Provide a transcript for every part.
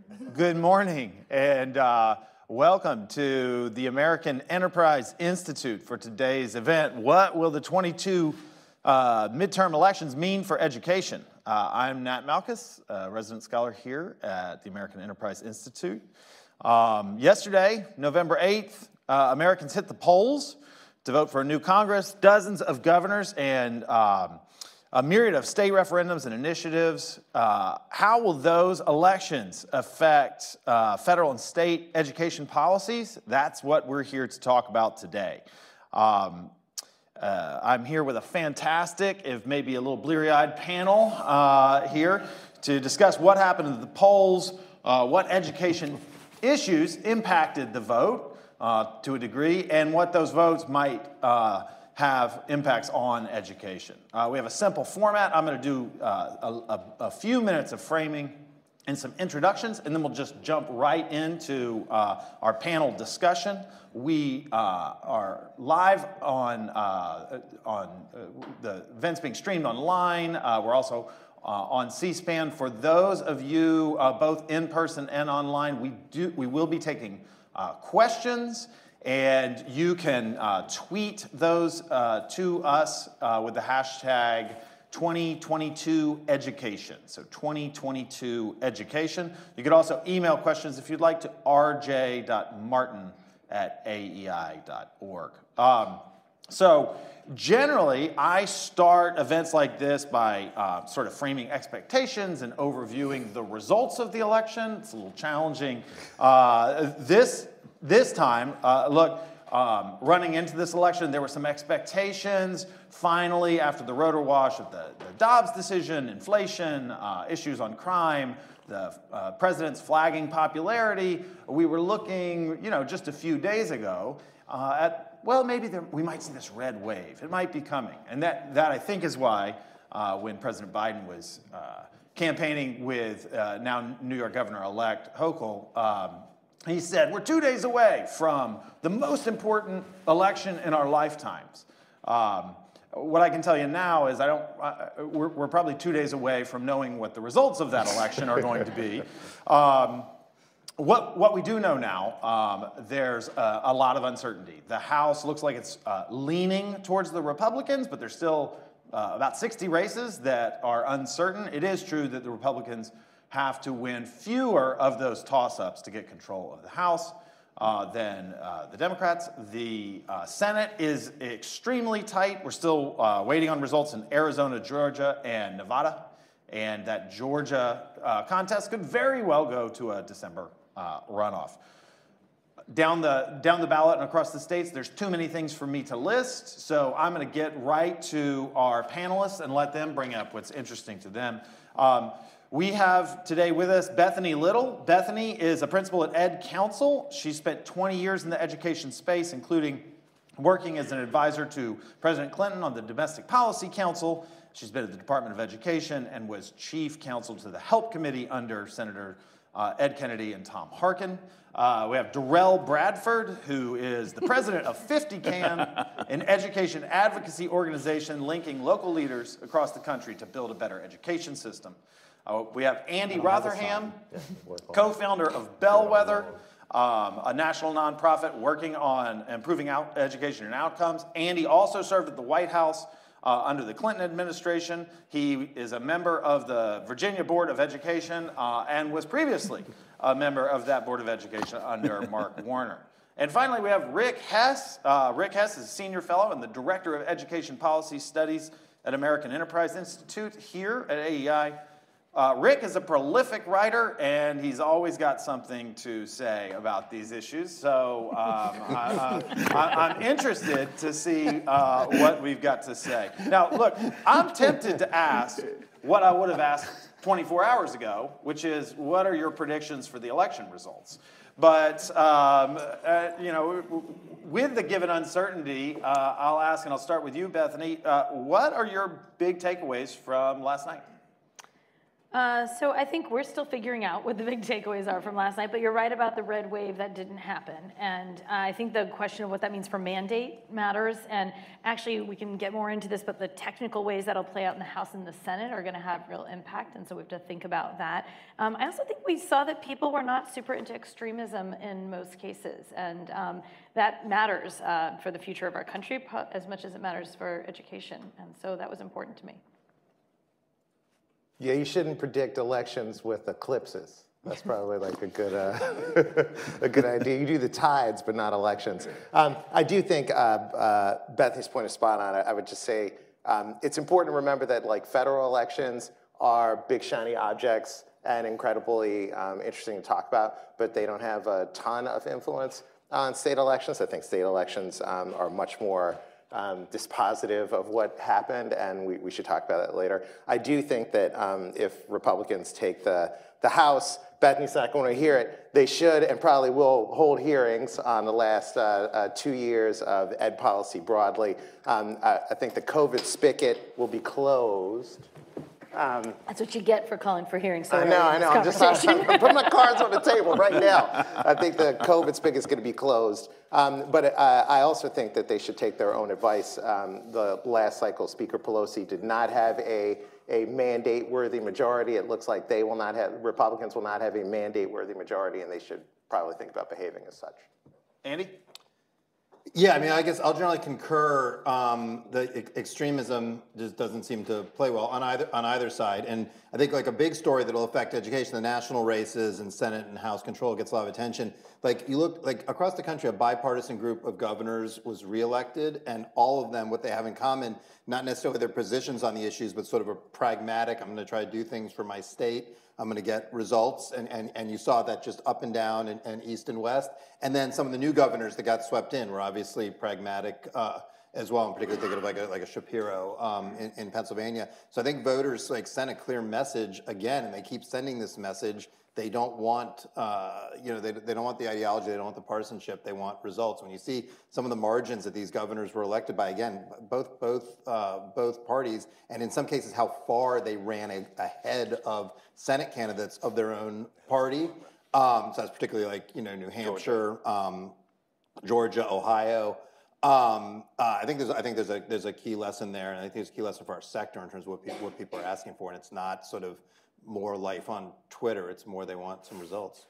Good morning, and welcome to the American Enterprise Institute for today's event. What will the 22 midterm elections mean for education? I'm Nat Malkus, a resident scholar here at the American Enterprise Institute. Yesterday, November 8th, Americans hit the polls to vote for a new Congress, dozens of governors, and a myriad of state referendums and initiatives. How will those elections affect federal and state education policies? That's what we're here to talk about today. I'm here with a fantastic, if maybe a little bleary-eyed panel here to discuss what happened in the polls, what education issues impacted the vote to a degree, and what those votes might have impacts on education. We have a simple format. I'm going to do a few minutes of framing and some introductions, and then we'll just jump right into our panel discussion. We are live on the events being streamed online. We're also on C-SPAN. For those of you both in person and online, we will be taking questions. And you can tweet those to us with the hashtag 2022education. So 2022education. You could also email questions if you'd like to rj.martin@aei.org. So generally, I start events like this by sort of framing expectations and overviewing the results of the election. It's a little challenging. This time, running into this election, there were some expectations. Finally, after the rotor wash of the Dobbs decision, inflation, issues on crime, the president's flagging popularity, we were looking, just a few days ago at, well, maybe we might see this red wave. It might be coming. And that I think is why when President Biden was campaigning with now New York Governor-elect Hochul, he said, we're 2 days away from the most important election in our lifetimes. What I can tell you now is we're probably 2 days away from knowing what the results of that election are going to be. What we do know now, there's a lot of uncertainty. The House looks like it's leaning towards the Republicans, but there's still about 60 races that are uncertain. It is true that the Republicans have to win fewer of those toss-ups to get control of the House than the Democrats. The Senate is extremely tight. We're still waiting on results in Arizona, Georgia, and Nevada. And that Georgia contest could very well go to a December runoff. Down the ballot and across the states, there's too many things for me to list, so I'm going to get right to our panelists and let them bring up what's interesting to them. We have today with us Bethany Little. Bethany is a principal at Ed Council. She spent 20 years in the education space, including working as an advisor to President Clinton on the Domestic Policy Council. She's been at the Department of Education and was chief counsel to the Help Committee under Senator Ed Kennedy and Tom Harkin. We have Darrell Bradford, who is the president of 50CAN, an education advocacy organization linking local leaders across the country to build a better education system. We have Andy Rotherham, co-founder of Bellwether, a national nonprofit working on improving education and outcomes. Andy also served at the White House under the Clinton administration. He is a member of the Virginia Board of Education and was previously a member of that Board of Education under Mark Warner. And finally, we have Rick Hess. Rick Hess is a senior fellow and the director of education policy studies at American Enterprise Institute here at AEI. Rick is a prolific writer, and he's always got something to say about these issues. So I'm interested to see what we've got to say. Now, look, I'm tempted to ask what I would have asked 24 hours ago, which is, what are your predictions for the election results? But, with the given uncertainty, I'll ask, and I'll start with you, Bethany, what are your big takeaways from last night? So I think we're still figuring out what the big takeaways are from last night, but you're right about the red wave that didn't happen. And I think the question of what that means for mandate matters. And actually, we can get more into this, but the technical ways that'll play out in the House and the Senate are going to have real impact. And so we have to think about that. I also think we saw that people were not super into extremism in most cases. And that matters for the future of our country as much as it matters for education. And so that was important to me. Yeah, you shouldn't predict elections with eclipses. That's probably like a good, a good idea. You do the tides, but not elections. I do think Bethany's point is spot on. I would just say it's important to remember that like federal elections are big shiny objects and incredibly interesting to talk about, but they don't have a ton of influence on state elections. I think state elections are much more dispositive of what happened, and we should talk about that later. I do think that if Republicans take the House, Bethany's not going to hear it. They should and probably will hold hearings on the last 2 years of ed policy broadly. I think the COVID spigot will be closed. That's what you get for calling for hearings. So I know. I'm putting my cards on the table right now. I think the COVID spigot is going to be closed. But I also think that they should take their own advice. The last cycle, Speaker Pelosi did not have a mandate-worthy majority. It looks like they will not have, Republicans will not have a mandate-worthy majority, and they should probably think about behaving as such. Andy? Yeah, I mean, I guess I'll generally concur. The extremism just doesn't seem to play well on either side, and I think like a big story that will affect education, the national races and Senate and House control gets a lot of attention. Like you look like across the country, a bipartisan group of governors was reelected, and all of them, what they have in common, not necessarily their positions on the issues, but sort of a pragmatic. I'm going to try to do things for my state. I'm going to get results, and you saw that just up and down and east and west. And then some of the new governors that got swept in were obviously pragmatic as well. I'm particularly thinking of like a Shapiro in Pennsylvania. So I think voters like sent a clear message again, and they keep sending this message. They don't want, they don't want the ideology. They don't want the partisanship. They want results. When you see some of the margins that these governors were elected by, again, both parties, and in some cases how far they ran ahead of Senate candidates of their own party. So that's particularly like New Hampshire, Georgia, Ohio. I think there's a key lesson there, and I think there's a key lesson for our sector in terms of what people are asking for, and it's not sort of more life on Twitter. It's more they want some results.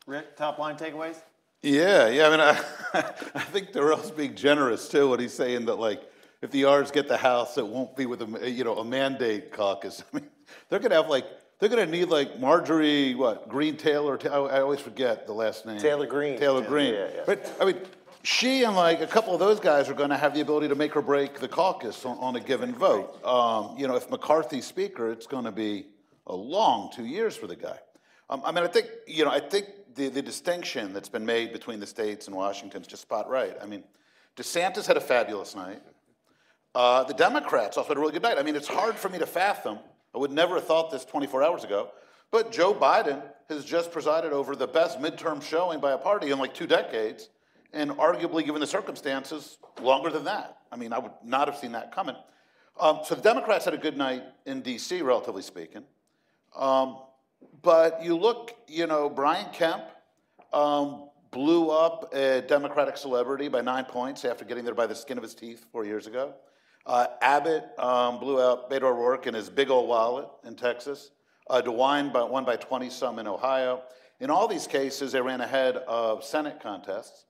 Rick, top line takeaways? Yeah. I mean, I think Darrell's being generous too when he's saying that like if the R's get the House, it won't be with a mandate caucus. I mean, they're gonna need like Marjorie Green Taylor. I always forget the last name. Taylor Greene. Taylor Greene. Yeah. But I mean, she and like a couple of those guys are going to have the ability to make or break the caucus on a given vote. If McCarthy's speaker, it's going to be a long 2 years for the guy. I mean, I think the distinction that's been made between the states and Washington is just spot right. I mean, DeSantis had a fabulous night. The Democrats also had a really good night. I mean, it's hard for me to fathom. I would never have thought this 24 hours ago. But Joe Biden has just presided over the best midterm showing by a party in like 2 decades, and arguably, given the circumstances, longer than that. I mean, I would not have seen that coming. So the Democrats had a good night in D.C., relatively speaking. But you look, Brian Kemp blew up a Democratic celebrity by 9 points after getting there by the skin of his teeth 4 years ago. Abbott blew out Beto O'Rourke in his big old wallet in Texas. DeWine won by 20-some in Ohio. In all these cases, they ran ahead of Senate contests.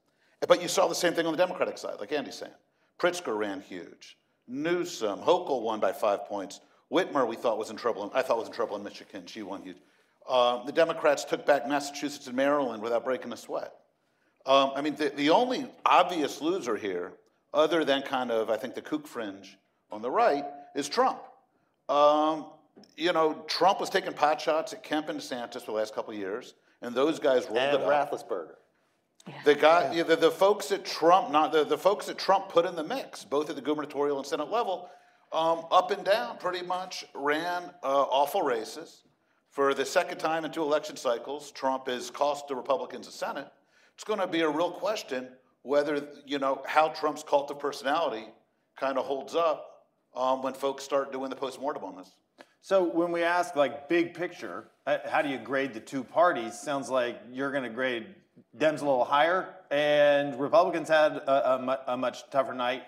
But you saw the same thing on the Democratic side, like Andy's saying. Pritzker ran huge. Newsom, Hochul won by 5 points. Whitmer, I thought was in trouble in Michigan. She won huge. The Democrats took back Massachusetts and Maryland without breaking a sweat. I mean, the only obvious loser here, other than kind of, I think, the kook fringe on the right, is Trump. Trump was taking pot shots at Kemp and DeSantis for the last couple of years, and those guys rolled it up. And Raffensperger. Yeah. The folks that Trump, the folks that Trump put in the mix, both at the gubernatorial and Senate level, up and down, pretty much ran awful races. For the second time in 2 election cycles, Trump has cost the Republicans the Senate. It's going to be a real question whether, how Trump's cult of personality kind of holds up when folks start doing the postmortem on this. So when we ask like big picture, how do you grade the two parties? Sounds like you're going to grade Dems a little higher, and Republicans had a much tougher night.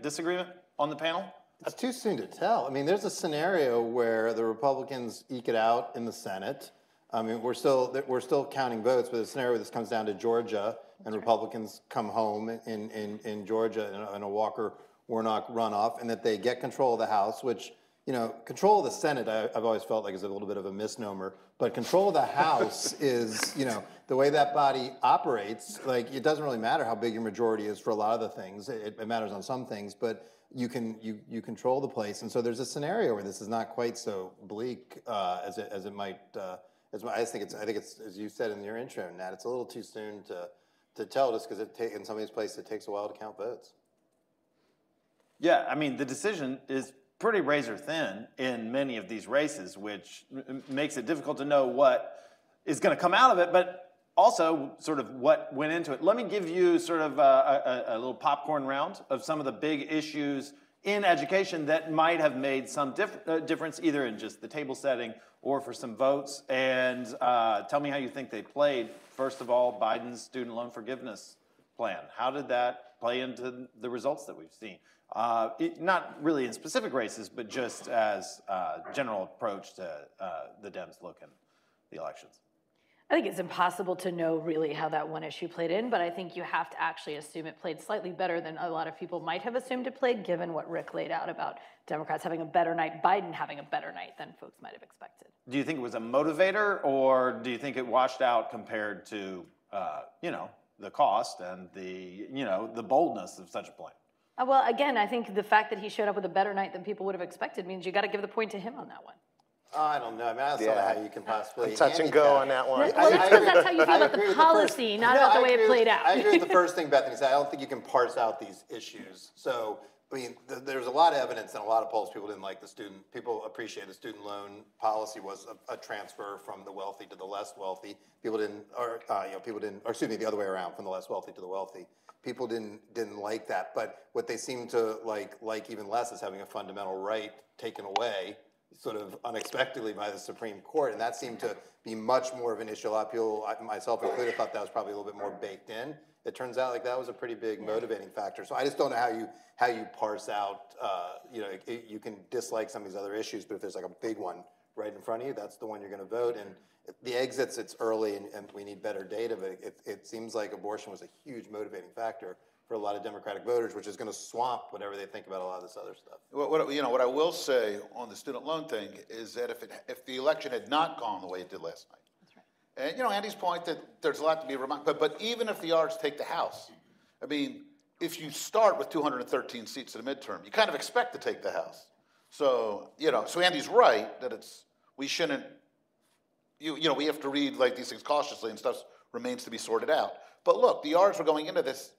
Disagreement on the panel? It's too soon to tell. I mean, there's a scenario where the Republicans eke it out in the Senate. I mean, we're still counting votes, but the scenario where this comes down to Georgia and Republicans come home in Georgia in a Walker-Warnock runoff, and that they get control of the House, which, you know, control of the Senate, I've always felt like is a little bit of a misnomer, but control of the House is, you know, the way that body operates, like, it doesn't really matter how big your majority is for a lot of the things. It matters on some things, but you control the place. And so there's a scenario where this is not quite so bleak as it might. I think it's as you said in your intro, Nat. It's a little too soon to tell, just because in some of these places it takes a while to count votes. Yeah, I mean the decision is pretty razor thin in many of these races, which makes it difficult to know what is going to come out of it, but also sort of what went into it. Let me give you sort of a little popcorn round of some of the big issues in education that might have made some difference either in just the table setting or for some votes. And tell me how you think they played. First of all, Biden's student loan forgiveness plan. How did that play into the results that we've seen? Not really in specific races, but just as a general approach to the Dems look in the elections. I think it's impossible to know really how that one issue played in, but I think you have to actually assume it played slightly better than a lot of people might have assumed it played, given what Rick laid out about Democrats having a better night, Biden having a better night than folks might have expected. Do you think it was a motivator, or do you think it washed out compared to, the cost and the boldness of such a plan? Well, again, I think the fact that he showed up with a better night than people would have expected means you got to give the point to him on that one. I don't know. I mean, I don't know how you can possibly touch and go on that one. Well, that's because that's how you feel about the policy, not about the way it played out. I agree with the first thing Bethany said. I don't think you can parse out these issues. So, I mean, there's a lot of evidence in a lot of polls. People didn't like people appreciate the student loan policy was a transfer from the wealthy to the less wealthy. People didn't, or the other way around, from the less wealthy to the wealthy. People didn't like that. But what they seem to like even less is having a fundamental right taken away sort of unexpectedly by the Supreme Court, and that seemed to be much more of an issue. A lot of people, myself included, thought that was probably a little bit more baked in. It turns out like that was a pretty big motivating factor. So I just don't know how you parse out. You can dislike some of these other issues, but if there's like a big one right in front of you, that's the one you're going to vote. And the exits, it's early, and we need better data. But it seems like abortion was a huge motivating factor for a lot of Democratic voters, which is going to swamp whatever they think about a lot of this other stuff. What I will say on the student loan thing is that if the election had not gone the way it did last night, that's right. And Andy's point that there's a lot to be reminded, but even if the R's take the House, I mean, if you start with 213 seats at a midterm, you kind of expect to take the House. So so Andy's right that we shouldn't. We have to read like these things cautiously, and stuff remains to be sorted out. But look, the R's were going into this.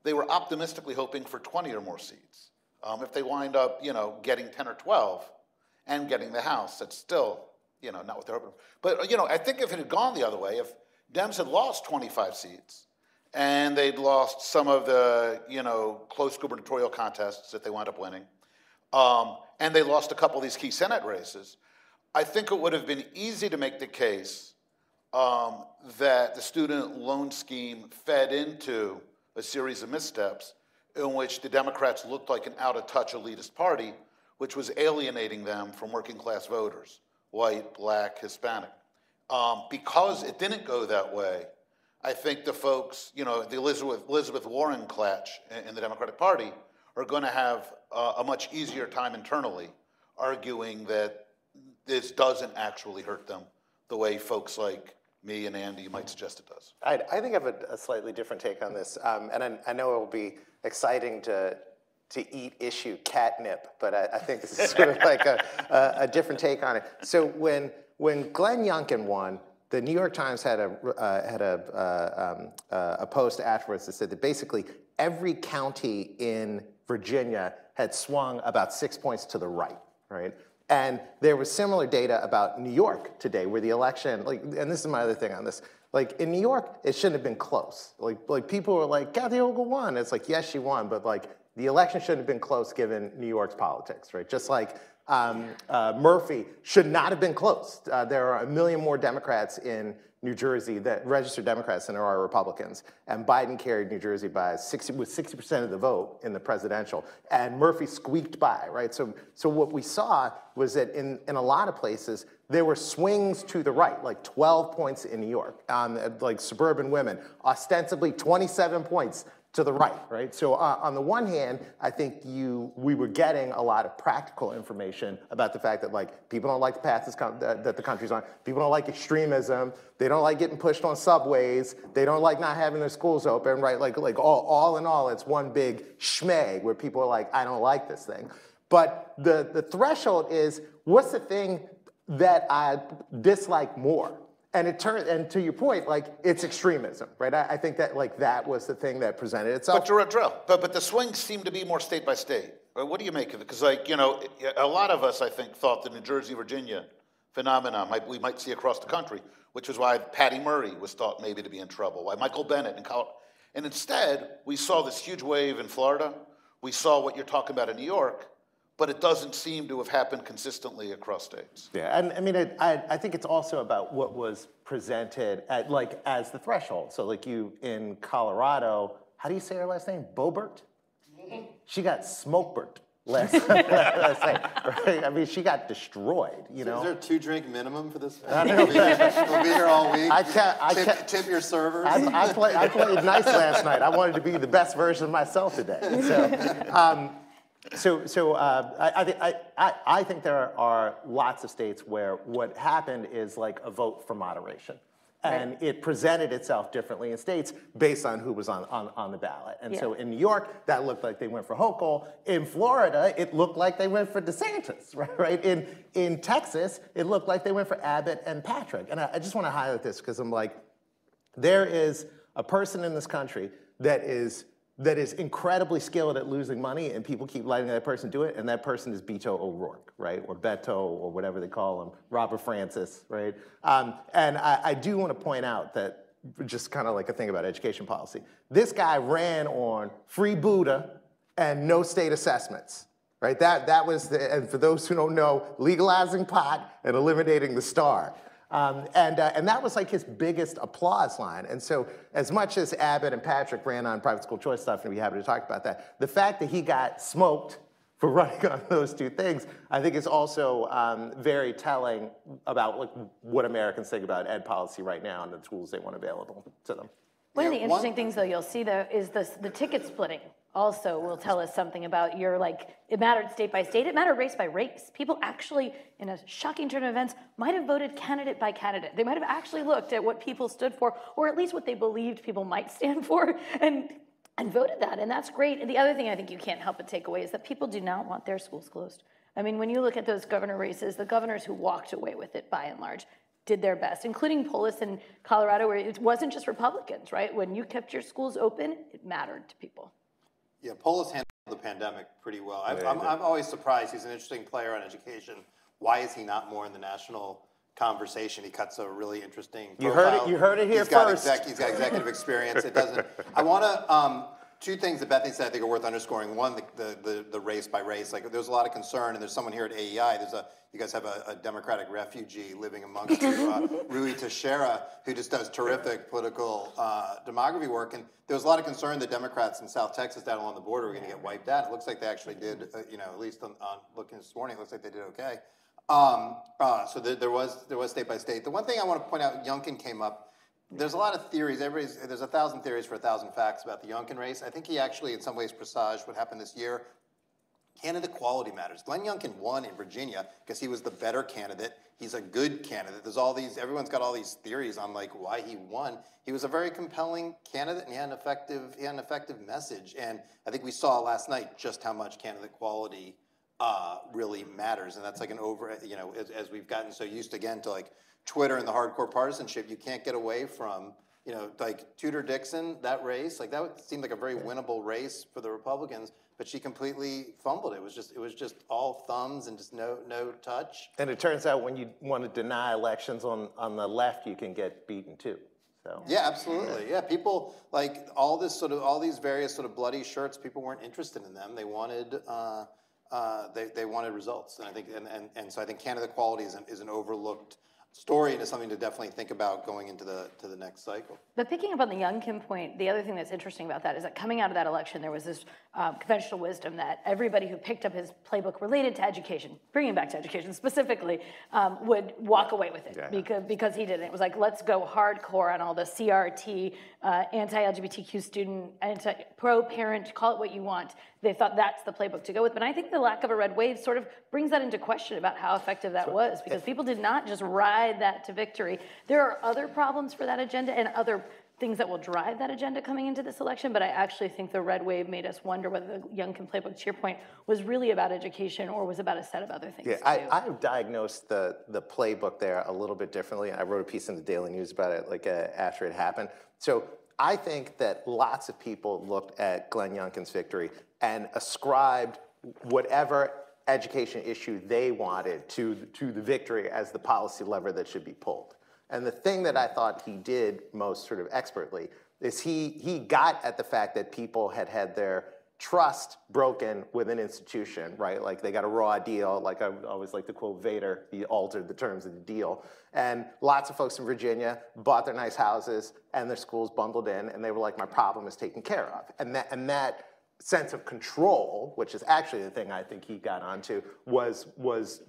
They were optimistically hoping for 20 or more seats. If they wind up, getting 10 or 12 and getting the House, that's still, not what they're hoping for. But, I think if it had gone the other way, if Dems had lost 25 seats and they'd lost some of the, close gubernatorial contests that they wound up winning, and they lost a couple of these key Senate races, I think it would have been easy to make the case that the student loan scheme fed into a series of missteps in which the Democrats looked like an out-of-touch elitist party, which was alienating them from working-class voters, white, black, Hispanic. Because it didn't go that way, I think the folks, the Elizabeth Warren clutch in the Democratic Party are going to have a much easier time internally arguing that this doesn't actually hurt them the way folks like me and Andy might suggest it does. I think I have a slightly different take on this, and I know it will be exciting to eat issue catnip, but I think this is sort of like a different take on it. So when Glenn Youngkin won, the New York Times had a post afterwards that said that basically every county in Virginia had swung about 6 points to the right, right? And there was similar data about New York today, where the election, and this is my other thing on this, in New York, it shouldn't have been close. Like people were like, Kathy Hochul won. It's like, yes, she won, but the election shouldn't have been close given New York's politics, right? Just like Murphy should not have been closed. There are 1 million more Democrats in New Jersey, that registered Democrats, than there are Republicans. And Biden carried New Jersey by 60% of the vote in the presidential. And Murphy squeaked by, right? So what we saw was that in a lot of places, there were swings to the right, like 12 points in New York, like suburban women, ostensibly 27 points to the right? So on the one hand, I think we were getting a lot of practical information about the fact that like people don't like the path that the country's on. People don't like extremism. They don't like getting pushed on subways. They don't like not having their schools open, right? Like all in all, it's one big schmeg where people are like, I don't like this thing. But the threshold is, what's the thing that I dislike more? And to your point, like, it's extremism, right? I think that like that was the thing that presented itself. But the swings seem to be more state by state. What do you make of it? Because like, you know, a lot of us, I think, thought the New Jersey, Virginia phenomenon we might see across the country, which was why Patty Murray was thought maybe to be in trouble, why Michael Bennet in Colorado. And instead, we saw this huge wave in Florida. We saw what you're talking about in New York. But it doesn't seem to have happened consistently across states. Yeah, and I mean, I think it's also about what was presented as the threshold. So like you in Colorado, how do you say her last name? Boebert? She got smokebert last night, right? I mean, she got destroyed, you know? Is there a 2-drink minimum for this? I know. We'll be here all week. Tip your servers. I played nice last night. I wanted to be the best version of myself today. So, I think there are lots of states where what happened is like a vote for moderation. And it presented itself differently in states based on who was on the ballot. And so in New York, that looked like they went for Hochul. In Florida, it looked like they went for DeSantis, right? In Texas, it looked like they went for Abbott and Patrick. And I just want to highlight this because I'm like, there is a person in this country that is incredibly skilled at losing money, and people keep letting that person do it, and that person is Beto O'Rourke, right? Or Beto, or whatever they call him, Robert Francis, right? And I do want to point out that, just kind of like a thing about education policy, this guy ran on free Buddha and no state assessments, right? That was, and for those who don't know, legalizing pot and eliminating the star. And that was like his biggest applause line. And so as much as Abbott and Patrick ran on private school choice stuff, and we'd be happy to talk about that, the fact that he got smoked for running on those two things, I think is also very telling about what Americans think about ed policy right now and the tools they want available to them. One of the interesting things, though, you'll see, though, is the ticket splitting also will tell us something about your, like, it mattered state by state, it mattered race by race. People actually, in a shocking turn of events, might have voted candidate by candidate. They might have actually looked at what people stood for, or at least what they believed people might stand for, and voted that, and that's great. And the other thing I think you can't help but take away is that people do not want their schools closed. I mean, when you look at those governor races, the governors who walked away with it, by and large, did their best, including Polis in Colorado, where it wasn't just Republicans, right? When you kept your schools open, it mattered to people. Yeah, Polis handled the pandemic pretty well. I'm always surprised. He's an interesting player on education. Why is he not more in the national conversation? He cuts a really interesting profile. You heard it here first. He's got executive experience. It doesn't. I want to. Two things that Bethany said I think are worth underscoring. One, the race by race. Like, there's a lot of concern, and there's someone here at AEI. You guys have a Democratic refugee living amongst you, Rui Teixeira, who just does terrific political demography work. And there was a lot of concern that Democrats in South Texas down along the border were going to get wiped out. It looks like they actually did. At least on looking this morning, it looks like they did okay. So there was state by state. The one thing I want to point out, Youngkin came up. There's a lot of theories. There's 1,000 theories for 1,000 facts about the Youngkin race. I think he actually, in some ways, presaged what happened this year. Candidate quality matters. Glenn Youngkin won in Virginia because he was the better candidate. He's a good candidate. Everyone's got all these theories on like why he won. He was a very compelling candidate, and he had an effective message. And I think we saw last night just how much candidate quality really matters. And that's like as we've gotten so used again to like Twitter and the hardcore partisanship, you can't get away from, like Tudor-Dixon, that race, like that seemed like a very winnable race for the Republicans, but she completely fumbled it. It was just all thumbs and just no touch. And it turns out when you want to deny elections on the left, you can get beaten too. So. Yeah, absolutely. Yeah, people like all these various sort of bloody shirts. People weren't interested in them. They wanted They wanted results, and I think, and so I think candidate quality is an overlooked story, and is something to definitely think about going into the next cycle. But picking up on the Youngkin point, the other thing that's interesting about that is that coming out of that election, there was this conventional wisdom that everybody who picked up his playbook related to education, bringing back to education specifically, would walk away with it because he did it. It was like, let's go hardcore on all the CRT, anti-LGBTQ student, pro-parent, call it what you want. They thought that's the playbook to go with. But I think the lack of a red wave sort of brings that into question about how effective that was, because people did not just ride that to victory. There are other problems for that agenda and other things that will drive that agenda coming into this election, but I actually think the red wave made us wonder whether the Youngkin playbook, to your point, was really about education or was about a set of other things. Yeah, I've diagnosed the playbook there a little bit differently. I wrote a piece in the Daily News about it like after it happened. So I think that lots of people looked at Glenn Youngkin's victory and ascribed whatever education issue they wanted to the victory as the policy lever that should be pulled. And the thing that I thought he did most sort of expertly is he got at the fact that people had their trust broken with an institution, right? Like they got a raw deal, like I always like to quote Vader, he altered the terms of the deal. And lots of folks in Virginia bought their nice houses and their schools bundled in, and they were like, my problem is taken care of. And that sense of control, which is actually the thing I think he got onto, was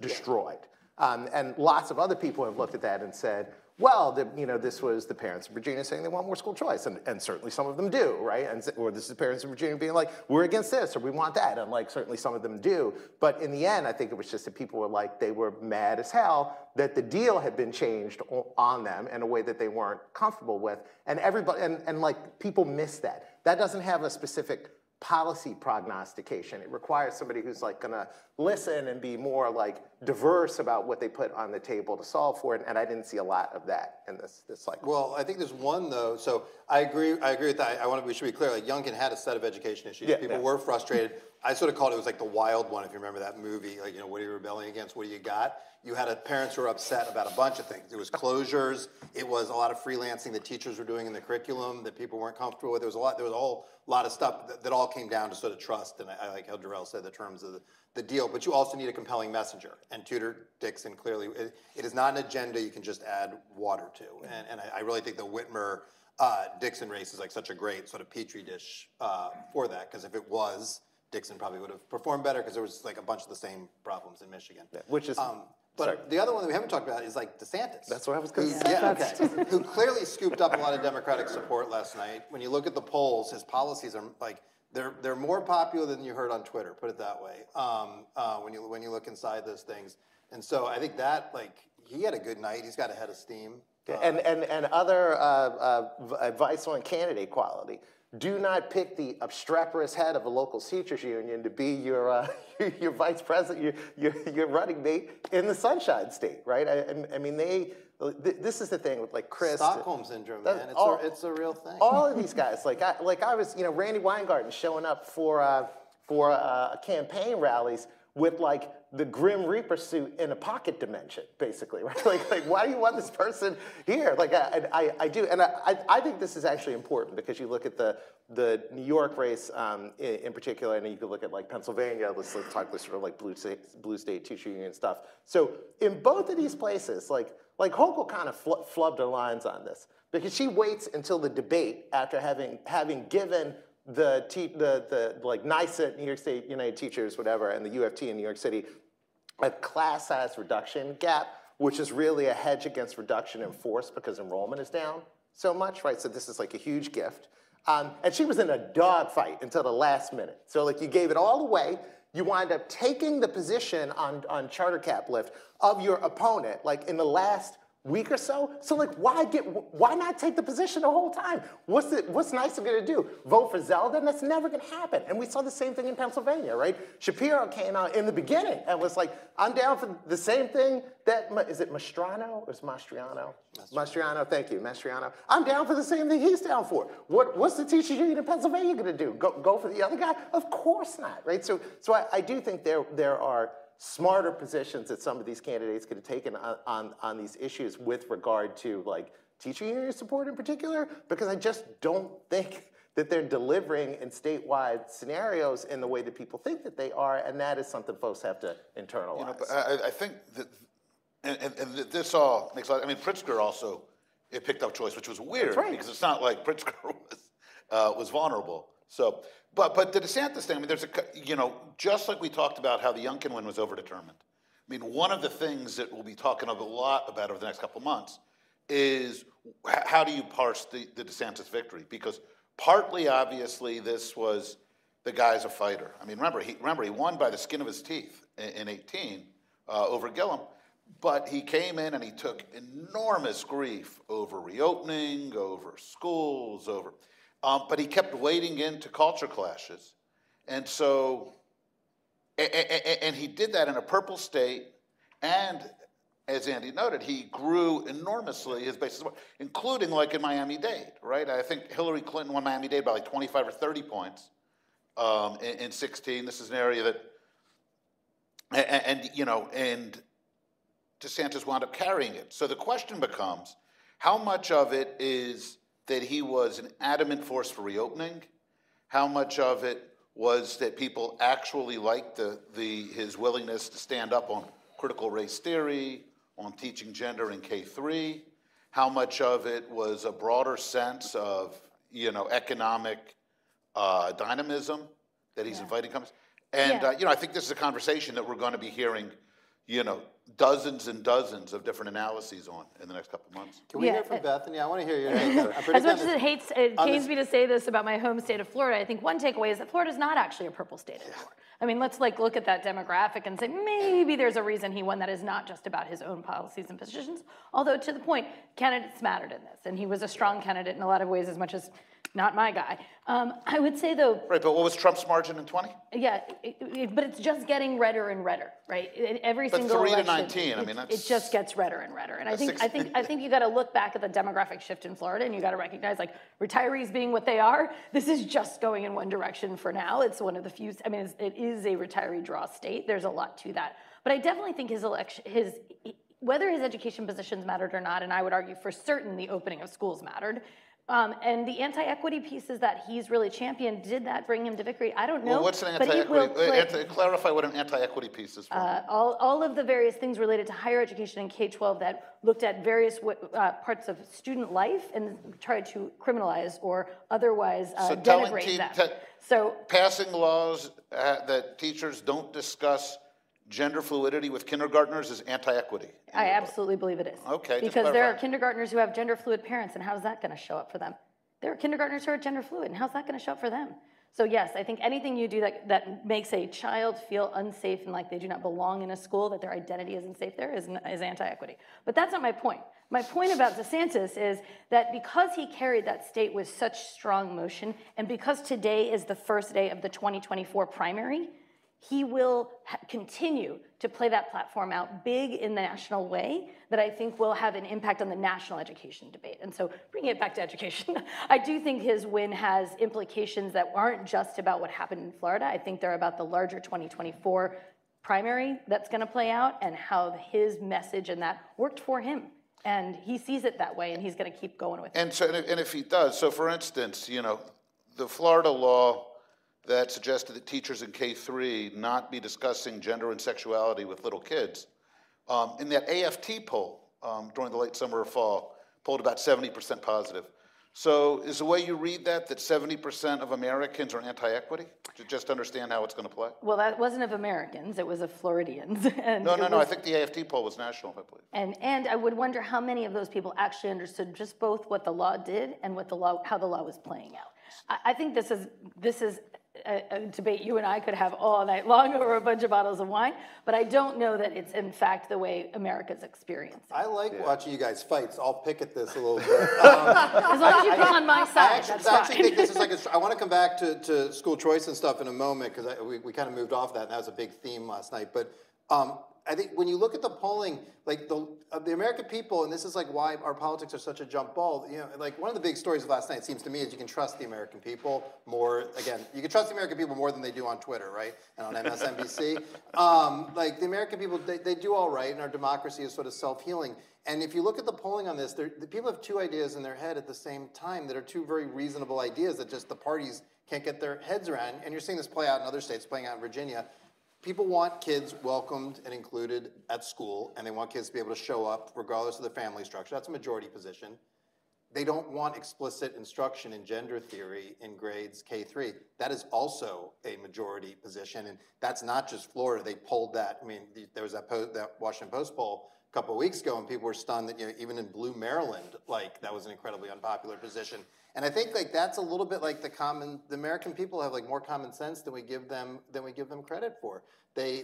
destroyed. And lots of other people have looked at that and said, well, this was the parents of Virginia saying they want more school choice, and certainly some of them do, right? Or this is the parents of Virginia being like, we're against this, or we want that, and like certainly some of them do. But in the end, I think it was just that people were like, they were mad as hell that the deal had been changed on them in a way that they weren't comfortable with, and everybody, and like people miss that. That doesn't have a specific policy prognostication. It requires somebody who's like gonna listen and be more like diverse about what they put on the table to solve for it, and I didn't see a lot of that in this cycle. Well, I think there's one though, so I agree with that. We should be clear, like Youngkin had a set of education issues. People were frustrated. I sort of called it was like the wild one, if you remember that movie, like, what are you rebelling against, what do you got? You had parents who were upset about a bunch of things. It was closures, it was a lot of freelancing that teachers were doing in the curriculum that people weren't comfortable with. There was a whole lot of stuff that all came down to sort of trust, and I like how Jarrell said the terms of the deal, but you also need a compelling messenger. And Tudor Dixon clearly, it is not an agenda you can just add water to. And I really think the Whitmer Dixon race is like such a great sort of petri dish for that, because if it was, Dixon probably would have performed better because there was like a bunch of the same problems in Michigan. Yeah, which is, but the other one that we haven't talked about is like DeSantis. That's what I was going to say. Who clearly scooped up a lot of Democratic support last night. When you look at the polls, his policies are like, they're more popular than you heard on Twitter, put it that way, when you look inside those things. And so I think that, like, he had a good night. He's got a head of steam. And other advice on candidate quality. Do not pick the obstreperous head of a local teachers union to be your your vice president, your running mate in the Sunshine State, right? I mean, this is the thing with like Chris. Stockholm syndrome, man. It's a real thing. All of these guys, like I was, Randy Weingarten showing up for campaign rallies with like the Grim Reaper suit in a pocket dimension, basically, right? Like why do you want this person here? Like I do, and I think this is actually important because you look at the New York race in particular, and you could look at like Pennsylvania. Let's talk this sort of like blue state teacher union stuff. So in both of these places, like Hochul kind of flubbed her lines on this because she waits until the debate after having given the like NYSET, New York State United Teachers, whatever, and the UFT in New York City, a class size reduction gap, which is really a hedge against reduction in force because enrollment is down so much, right? So this is like a huge gift. And she was in a dogfight until the last minute. So like you gave it all away. You wind up taking the position on charter cap lift of your opponent, like in the last week or so. So like, why not take the position the whole time? What's NYSET gonna do? Vote for Zeldin? That's never gonna happen. And we saw the same thing in Pennsylvania, right? Shapiro came out in the beginning and was like, I'm down for the same thing that, is it Mastriano or is Mastriano? Mastriano, thank you, Mastriano. I'm down for the same thing he's down for. What's the teachers union in Pennsylvania gonna do? Go for the other guy? Of course not, right? So I do think there are smarter positions that some of these candidates could have taken on these issues with regard to like teacher union support in particular, because I just don't think that they're delivering in statewide scenarios in the way that people think that they are, and that is something folks have to internalize. You know, but I think that, and this all makes a lot. I mean, Pritzker also it picked up choice, which was weird because it's not like Pritzker was vulnerable. So, but the DeSantis thing. I mean, there's just like we talked about how the Youngkin win was overdetermined. I mean, one of the things that we'll be talking a lot about over the next couple of months is how do you parse the DeSantis victory? Because partly, obviously, this was the guy's a fighter. I mean, remember he won by the skin of his teeth in 18 over Gillum, but he came in and he took enormous grief over reopening, over schools, but he kept wading into culture clashes, and so. And he did that in a purple state, and as Andy noted, he grew enormously his base, including like in Miami-Dade, right? I think Hillary Clinton won Miami-Dade by like 25 or 30 points in 16. This is an area that, and DeSantis wound up carrying it. So the question becomes, how much of it is that he was an adamant force for reopening? How much of it was that people actually liked his willingness to stand up on critical race theory, on teaching gender in K-3? How much of it was a broader sense of, economic dynamism that he's inviting companies? And, I think this is a conversation that we're going to be hearing, dozens and dozens of different analyses on in the next couple of months. Can we hear from Bethany? I want to hear your take. As much as it pains me to say this about my home state of Florida, I think one takeaway is that Florida is not actually a purple state anymore. I mean, let's look at that demographic and say maybe there's a reason he won that is not just about his own policies and positions. Although to the point, candidates mattered in this, and he was a strong candidate in a lot of ways, as much as not my guy. I would say though. Right, but what was Trump's margin in 20? Yeah, but it's just getting redder and redder, right? Every single 3 election, to 19. I mean, it just gets redder and redder. And I think you got to look back at the demographic shift in Florida, and you got to recognize like retirees being what they are. This is just going in one direction for now. It's one of the few. I mean, it is a retiree draw state. There's a lot to that, but I definitely think whether his education positions mattered or not, and I would argue for certain the opening of schools mattered. And the anti-equity pieces that he's really championed, did that bring him to victory? I don't know. Well, what's an anti-equity? Clarify what an anti-equity piece is. All of the various things related to higher education in K-12 that looked at various parts of student life and tried to criminalize or otherwise denigrate them. So passing laws that teachers don't discuss gender fluidity with kindergartners is anti-equity. I absolutely believe it is. Okay. Because there are kindergartners who have gender fluid parents, and how's that going to show up for them? There are kindergartners who are gender fluid, and how's that going to show up for them? So yes, I think anything you do that makes a child feel unsafe and like they do not belong in a school, that their identity isn't safe there, is anti-equity. But that's not my point. My point about DeSantis is that because he carried that state with such strong motion, and because today is the first day of the 2024 primary, he will continue to play that platform out big in the national way that I think will have an impact on the national education debate. And so bringing it back to education, I do think his win has implications that aren't just about what happened in Florida. I think they're about the larger 2024 primary that's going to play out and how his message and that worked for him. And he sees it that way, and he's going to keep going with it. And so, and if he does, so for instance, the Florida law that suggested that teachers in K-3 not be discussing gender and sexuality with little kids. In that AFT poll during the late summer or fall, polled about 70% positive. So is the way you read that 70% of Americans are anti-equity? To just understand how it's going to play? Well, that wasn't of Americans, it was of Floridians. And no, I think the AFT poll was national, I believe. And I would wonder how many of those people actually understood just both what the law did and how the law was playing out. I think this is a debate you and I could have all night long over a bunch of bottles of wine, but I don't know that it's in fact the way America's experiencing. I like watching you guys fight, so I'll pick at this a little bit. As long as you pick on my side, that's fine. I actually think this is I want to come back to school choice and stuff in a moment, because we kind of moved off that, and that was a big theme last night. But I think when you look at the polling, like the American people, and this is like why our politics are such a jump ball. You know, like one of the big stories of last night, it seems to me, is you can trust the American people more. Again, you can trust the American people more than they do on Twitter, right, and on MSNBC. Like the American people, they do all right, and our democracy is sort of self-healing. And if you look at the polling on this, the people have two ideas in their head at the same time that are two very reasonable ideas that just the parties can't get their heads around. And you're seeing this play out in other states, playing out in Virginia. People want kids welcomed and included at school, and they want kids to be able to show up regardless of the family structure. That's a majority position. They don't want explicit instruction in gender theory in grades K-3. That is also a majority position, and that's not just Florida. They polled that. I mean, there was that Washington Post poll a couple of weeks ago, and people were stunned that, you know, even in blue Maryland, like that was an incredibly unpopular position. And I think like that's a little bit like the American people have like more common sense than we give them credit for. They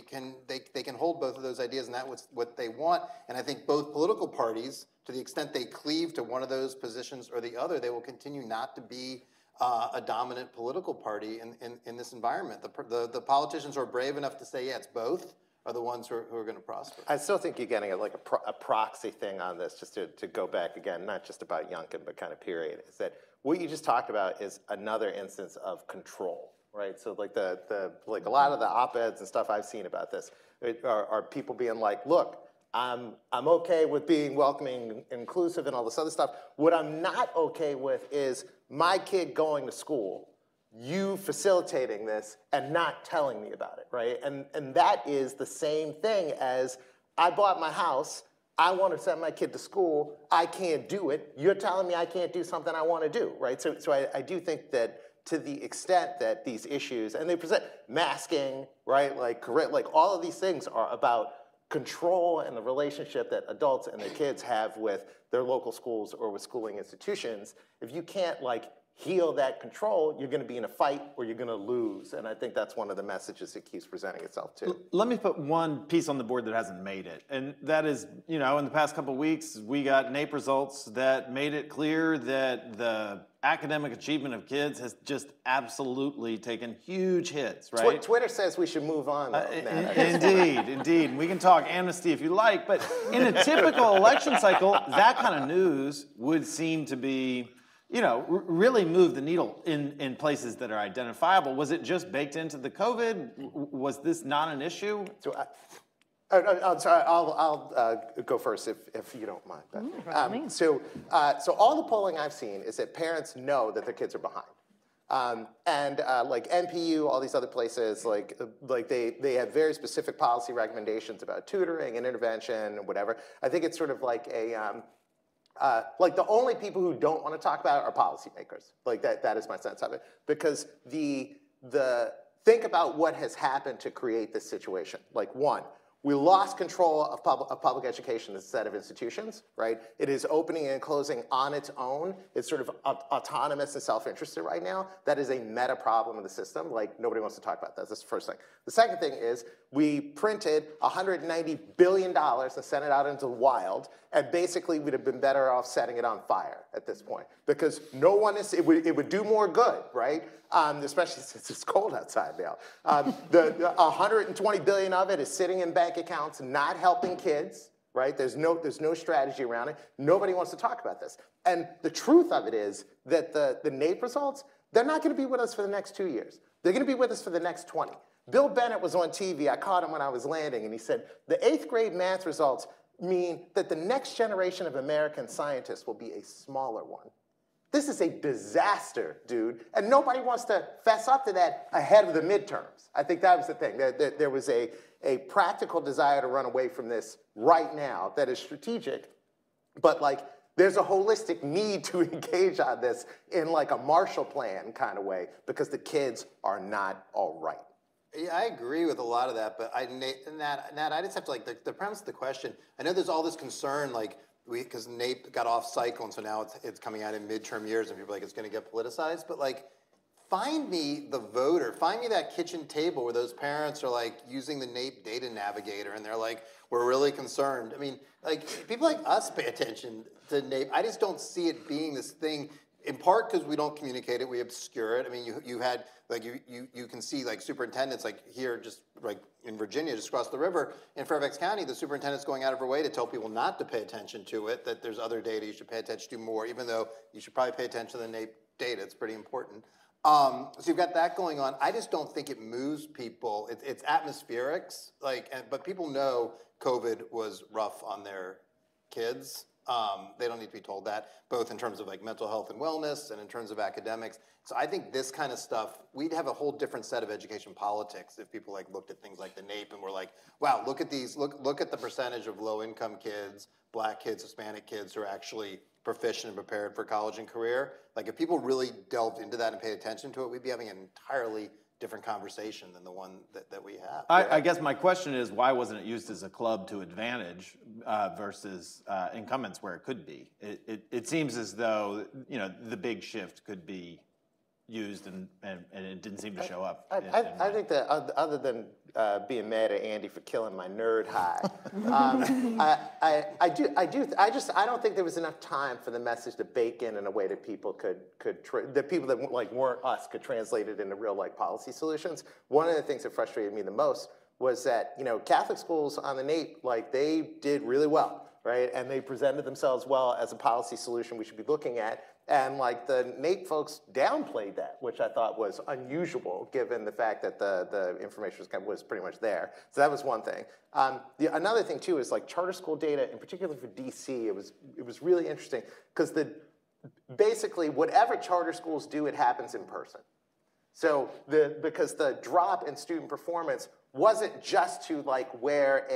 can hold both of those ideas, and that's what they want. And I think both political parties, to the extent they cleave to one of those positions or the other, they will continue not to be a dominant political party in this environment. The politicians who are brave enough to say, yeah, it's both, are the ones who are going to prosper. I still think you're getting a proxy thing on this, just to go back again, not just about Youngkin, but kind of period, is that what you just talked about is another instance of control, right? So like like a lot of the op-eds and stuff I've seen about this are people being like, look, I'm okay with being welcoming, inclusive, and all this other stuff. What I'm not okay with is my kid going to school, you facilitating this and not telling me about it, right? And that is the same thing as I bought my house, I want to send my kid to school, I can't do it, you're telling me I can't do something I want to do, right? So I do think that to the extent that these issues, and they present masking, right? Like all of these things are about control and the relationship that adults and their kids have with their local schools or with schooling institutions. If you can't like heal that control, you're going to be in a fight or you're going to lose. And I think that's one of the messages it keeps presenting itself to. Let me put one piece on the board that hasn't made it. And that is, you know, in the past couple of weeks, we got NAEP results that made it clear that the academic achievement of kids has just absolutely taken huge hits, right? Twitter says we should move on, though, Indeed. We can talk amnesty if you like, but in a typical election cycle, that kind of news would seem to be, you know, really move the needle in places that are identifiable. Was it just baked into the COVID? Was this not an issue? So I'm sorry, I'll go first if you don't mind. So all the polling I've seen is that parents know that their kids are behind. Like NPU, all these other places, like they have very specific policy recommendations about tutoring and intervention and whatever. I think it's sort of like like the only people who don't want to talk about it are policymakers. Like that is my sense of it. Because think about what has happened to create this situation. Like one, we lost control of public education as a set of institutions, right? It is opening and closing on its own. It's sort of autonomous and self-interested right now. That is a meta problem in the system. Like, nobody wants to talk about that. That's the first thing. The second thing is we printed $190 billion and sent it out into the wild, and basically we'd have been better off setting it on fire at this point because no one is, it would do more good, right? Especially since it's cold outside now. The 120 billion of it is sitting in bank accounts, not helping kids, right? There's no strategy around it. Nobody wants to talk about this. And the truth of it is that the NAEP results, they're not going to be with us for the next 2 years. They're going to be with us for the next 20. Bill Bennett was on TV. I caught him when I was landing, and he said, the 8th grade math results mean that the next generation of American scientists will be a smaller one. This is a disaster, dude, and nobody wants to fess up to that ahead of the midterms. I think that was the thing. There was a practical desire to run away from this right now that is strategic, but like there's a holistic need to engage on this in like a Marshall Plan kind of way because the kids are not all right. Yeah, I agree with a lot of that, but Nat, I just have to like the premise of the question. I know there's all this concern, like because NAEP got off cycle, and so now it's coming out in midterm years, and people are like it's going to get politicized. But like, find me the voter, find me that kitchen table where those parents are like using the NAEP data navigator, and they're like, we're really concerned. I mean, like people like us pay attention to NAEP. I just don't see it being this thing. in part because we don't communicate it, we obscure it. I mean, you had, like, you can see, like, superintendents, like, here, just, like, in Virginia, just across the river, in Fairfax County, the superintendent's going out of her way to tell people not to pay attention to it, that there's other data you should pay attention to more, even though you should probably pay attention to the NAEP data. It's pretty important. So you've got that going on. I just don't think it moves people. It's atmospherics, like, but people know COVID was rough on their kids. They don't need to be told that, both in terms of, like, mental health and wellness and in terms of academics. So I think this kind of stuff, we'd have a whole different set of education politics if people, like, looked at things like the NAEP and were like, wow, look at these, look at the percentage of low-income kids, Black kids, Hispanic kids who are actually proficient and prepared for college and career. Like, if people really delved into that and paid attention to it, we'd be having an entirely different conversation than the one that we have. I guess my question is, why wasn't it used as a club to advantage versus incumbents where it could be? It seems as though, you know, the big shift could be used, and it didn't seem to show up. I think that other than being mad at Andy for killing my nerd high, I don't think there was enough time for the message to bake in a way that people could the people that, like, weren't us could translate it into real, like, policy solutions. One of the things that frustrated me the most was that, you know, Catholic schools on the NAEP, like, they did really well, right? And they presented themselves well as a policy solution we should be looking at. And, like, the NAEP folks downplayed that, which I thought was unusual given the fact that the information was pretty much there. So that was one thing. Another thing, too, is, like, charter school data, in particular for DC, it was really interesting because basically whatever charter schools do, it happens in person. So because the drop in student performance wasn't just to, like, where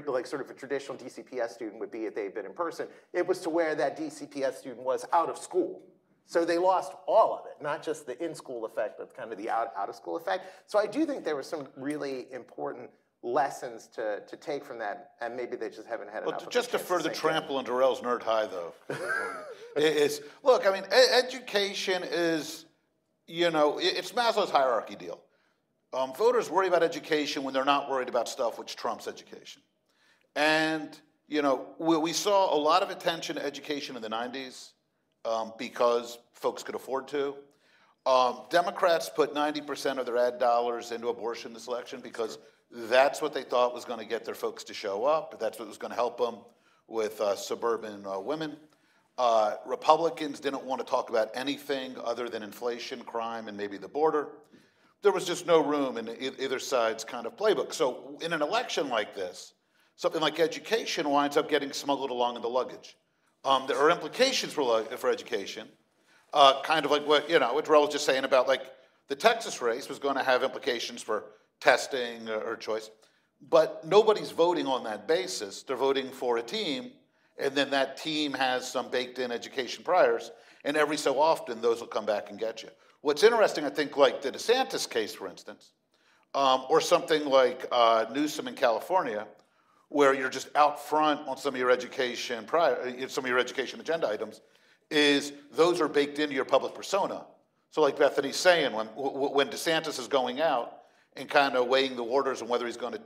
like sort of a traditional DCPS student would be if they'd been in person. It was to where that DCPS student was out of school. So they lost all of it, not just the in-school effect, but kind of the out-of-school effect. So I do think there were some really important lessons to take from that, and maybe they just haven't had enough. Just to further trample on Darrell's nerd high, though, look, I mean, education is, you know, it's Maslow's hierarchy deal. Voters worry about education when they're not worried about stuff which trumps education. And, you know, we saw a lot of attention to education in the 90s because folks could afford to. Democrats put 90% of their ad dollars into abortion this election because that's what they thought was going to get their folks to show up. That's what was going to help them with suburban women. Republicans didn't want to talk about anything other than inflation, crime, and maybe the border. There was just no room in either side's kind of playbook. So in an election like this, something like education winds up getting smuggled along in the luggage. There are implications for education, kind of like what Darrell was just saying about, like, the Texas race was going to have implications for testing or choice, but nobody's voting on that basis. They're voting for a team, and then that team has some baked-in education priors, and every so often those will come back and get you. What's interesting, I think, like the DeSantis case, for instance, or something like Newsom in California, where you're just out front on some of your education agenda items, is those are baked into your public persona. So, like Bethany's saying, when DeSantis is going out and kind of weighing the waters on whether he's going to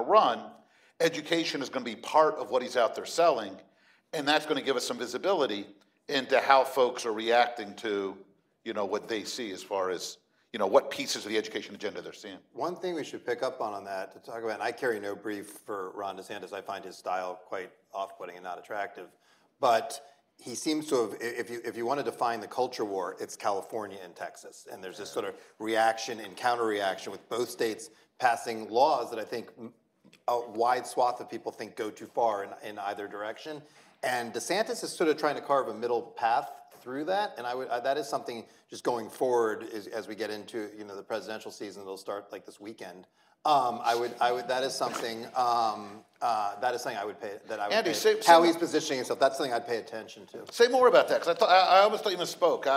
run, education is going to be part of what he's out there selling, and that's going to give us some visibility into how folks are reacting to, what they see as far as, what pieces of the education agenda they're seeing. One thing we should pick up on that to talk about, and I carry no brief for Ron DeSantis. I find his style quite off-putting and not attractive. But he seems to have, if you want to define the culture war, it's California and Texas. And there's this sort of reaction and counter-reaction with both states passing laws that I think a wide swath of people think go too far in either direction. And DeSantis is sort of trying to carve a middle path through that, and that is something just going forward as we get into the presidential season that'll start like this weekend. That is something I would pay. Andy, how he's positioning himself. That's something I'd pay attention to. Say more about that, because I almost thought you misspoke.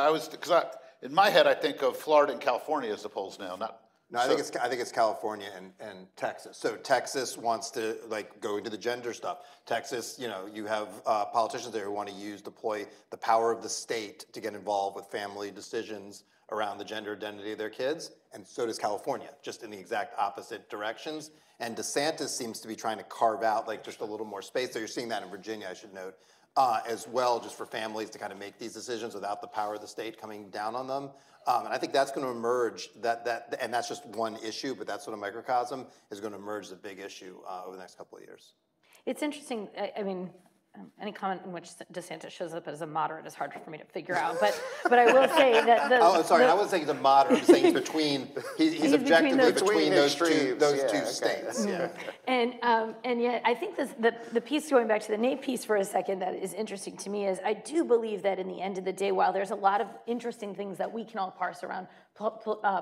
In my head I think of Florida and California as the polls now, not. No, I think it's California and Texas. So Texas wants to go into the gender stuff. Texas, you have politicians there who want to deploy the power of the state to get involved with family decisions around the gender identity of their kids, and so does California, just in the exact opposite directions. And DeSantis seems to be trying to carve out just a little more space. So you're seeing that in Virginia, I should note. as well, just for families to kind of make these decisions without the power of the state coming down on them. And I think that's going to emerge, and that's just one issue, but that sort of microcosm is going to emerge as a big issue over the next couple of years. It's interesting, I mean, any comment in which DeSantis shows up as a moderate is hard for me to figure out, but I will say that oh, sorry, I wasn't saying he's a moderate. I'm saying he's between. He's objectively between those two states. Yeah. And yet, I think the piece, going back to the Nate piece for a second, that is interesting to me is I do believe that in the end of the day, while there's a lot of interesting things that we can all parse around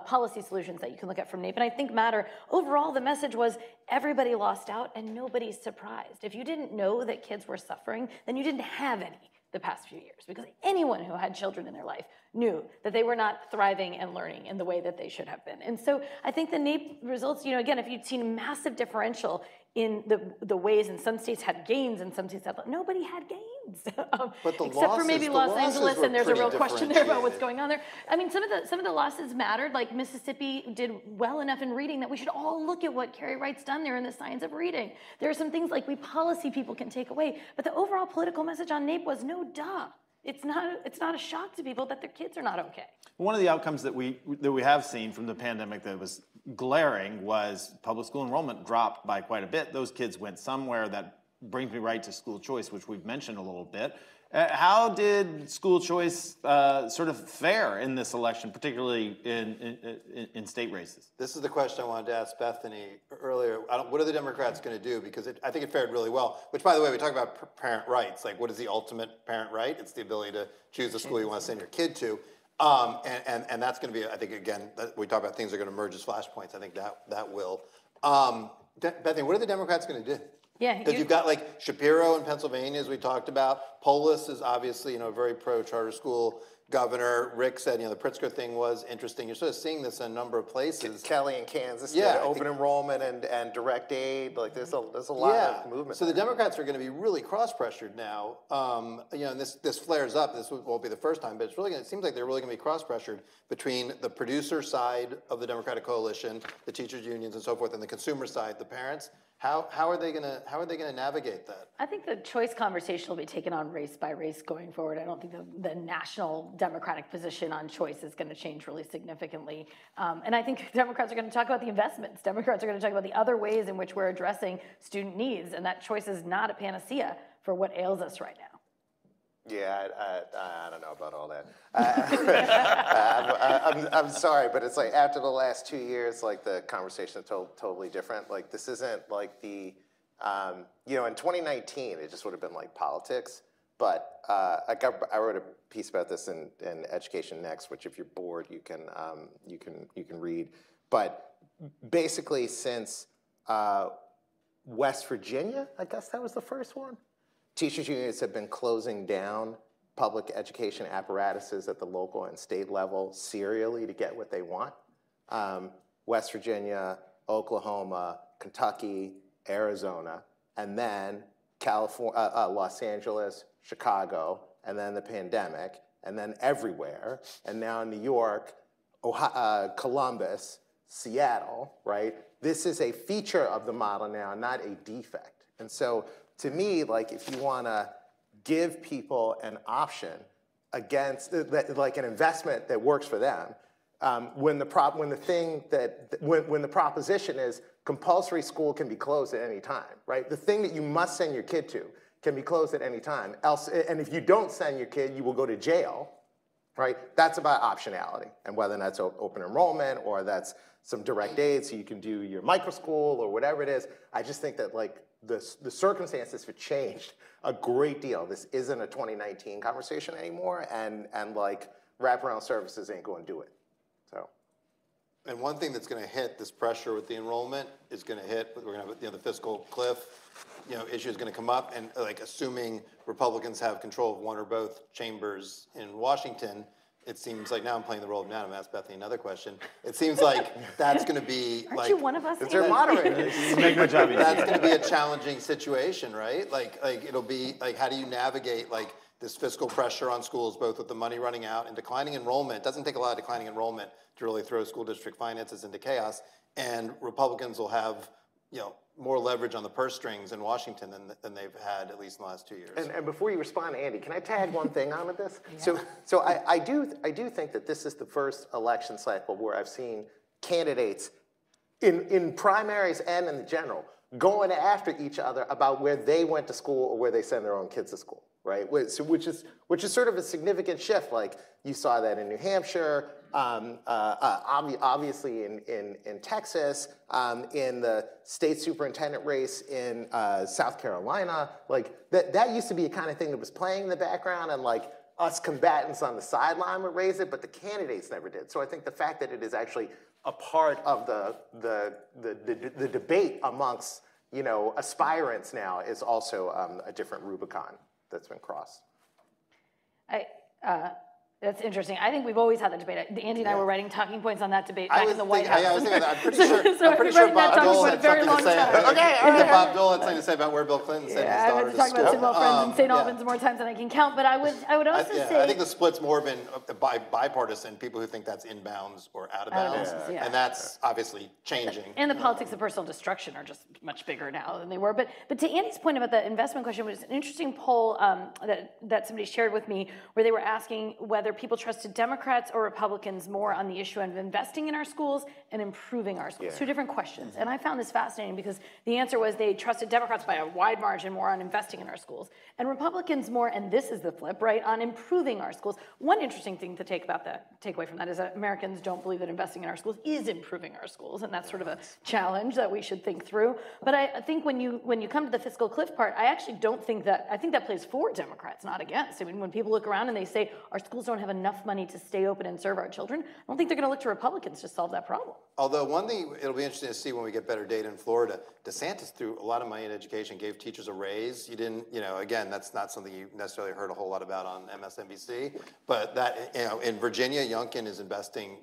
policy solutions that you can look at from Nate, but I think matter. Overall, the message was everybody lost out and nobody's surprised. If you didn't know that kids were suffering, then you didn't have any the past few years, because anyone who had children in their life knew that they were not thriving and learning in the way that they should have been. And so I think the NAEP results, again, if you'd seen massive differential in the ways, and some states had gains and some states had, nobody had gains. But except for maybe Los Angeles, and there's a real question there about what's going on there. I mean, some of the losses mattered. Like Mississippi did well enough in reading that we should all look at what Carrie Wright's done there in the science of reading. There are some things like we policy people can take away, but the overall political message on NAEP was no duh. It's not a shock to people that their kids are not okay. One of the outcomes that we have seen from the pandemic that was glaring was public school enrollment dropped by quite a bit. Those kids went somewhere. That brings me right to school choice, which we've mentioned a little bit. How did school choice sort of fare in this election, particularly in state races? This is the question I wanted to ask Bethany earlier. What are the Democrats going to do? Because I think it fared really well. Which, by the way, we talk about parent rights. Like, what is the ultimate parent right? It's the ability to choose the school you want to send your kid to. And that's going to be, I think, again, we talk about things that are going to emerge as flashpoints. I think that will. Bethany, what are the Democrats going to do? Yeah, because you've got like Shapiro in Pennsylvania, as we talked about. Polis is obviously, a very pro-charter school governor. Rick said, the Pritzker thing was interesting. You're sort of seeing this in a number of places. Kelly in Kansas did open enrollment and direct aid. Like there's a lot of movement. So the Democrats are going to be really cross-pressured now. And this flares up. This won't be the first time, but it seems like they're really going to be cross-pressured between the producer side of the Democratic coalition, the teachers unions and so forth, and the consumer side, the parents. How are they gonna navigate that? I think the choice conversation will be taken on race by race going forward. I don't think the national Democratic position on choice is going to change really significantly. And I think Democrats are going to talk about the investments. Democrats are going to talk about the other ways in which we're addressing student needs, and that choice is not a panacea for what ails us right now. Yeah, I don't know about all that. I'm sorry, but it's like after the last 2 years, like the conversation is totally different. Like this isn't like the, in 2019, it just would have been like politics. But I wrote a piece about this in Education Next, which if you're bored, you can read. But basically, since West Virginia, I guess that was the first one. Teachers unions have been closing down public education apparatuses at the local and state level serially to get what they want. West Virginia, Oklahoma, Kentucky, Arizona, and then California, Los Angeles, Chicago, and then the pandemic, and then everywhere, and now New York, Columbus, Seattle, right? This is a feature of the model now, not a defect. And so to me, like if you want to give people an option against, like an investment that works for them, when the proposition is compulsory school can be closed at any time, right? The thing that you must send your kid to can be closed at any time. Else, and if you don't send your kid, you will go to jail, right? That's about optionality, and whether that's open enrollment or that's some direct aid so you can do your micro school or whatever it is. I just think that like the circumstances have changed a great deal. This isn't a 2019 conversation anymore, and like wraparound services ain't going to do it. So, and one thing that's going to hit this pressure with the enrollment is going to hit. We're going to have the fiscal cliff. Issue is going to come up, and like assuming Republicans have control of one or both chambers in Washington. It seems like now I'm playing the role of now. I'm going to ask Bethany another question. It seems like that's going to be Aren't you one of us? It's your moderator. You make my job easy. That's going to be a challenging situation, right? Like it'll be like, how do you navigate like this fiscal pressure on schools, both with the money running out and declining enrollment? It doesn't take a lot of declining enrollment to really throw school district finances into chaos. And Republicans will have, more leverage on the purse strings in Washington than they've had, at least in the last 2 years. And before you respond, Andy, can I tag one thing on with this? Yeah. So I do think that this is the first election cycle where I've seen candidates in primaries and in the general going after each other about where they went to school or where they send their own kids to school, right? So which is sort of a significant shift. Like you saw that in New Hampshire, obviously in Texas, in the state superintendent race in South Carolina. Like that used to be a kind of thing that was playing in the background, and like us combatants on the sideline would raise it, but the candidates never did. So I think the fact that it is actually a part of the debate amongst aspirants now is also a different Rubicon that's been crossed. That's interesting. I think we've always had that debate. Andy and I were writing talking points on that debate back in the White House. I was thinking that. I'm pretty sure Bob Dole had something to say. Bob Dole had something to say about where Bill Clinton sent his daughter to school. I've talked about Sidwell Friends and St. Albans more times than I can count, but I would also say... I think the split's more been bipartisan, people who think that's inbounds or out of bounds, and that's obviously changing. And the politics of personal destruction are just much bigger now than they were. But to Andy's point about the investment question, was an interesting poll that somebody shared with me where they were asking whether people trusted Democrats or Republicans more on the issue of investing in our schools and improving our schools. Two different questions. And I found this fascinating because the answer was they trusted Democrats by a wide margin more on investing in our schools, and Republicans more, and this is the flip, right, on improving our schools. One interesting thing to take away from that is that Americans don't believe that investing in our schools is improving our schools, and that's sort of a challenge that we should think through. But I think when you come to the fiscal cliff part, I actually don't think that, I think that plays for Democrats, not against. I mean, when people look around and they say our schools don't have enough money to stay open and serve our children, I don't think they're going to look to Republicans to solve that problem. Although one thing it'll be interesting to see when we get better data in Florida, DeSantis threw a lot of money in education, gave teachers a raise. You didn't, again, that's not something you necessarily heard a whole lot about on MSNBC, but that, in Virginia, Youngkin is investing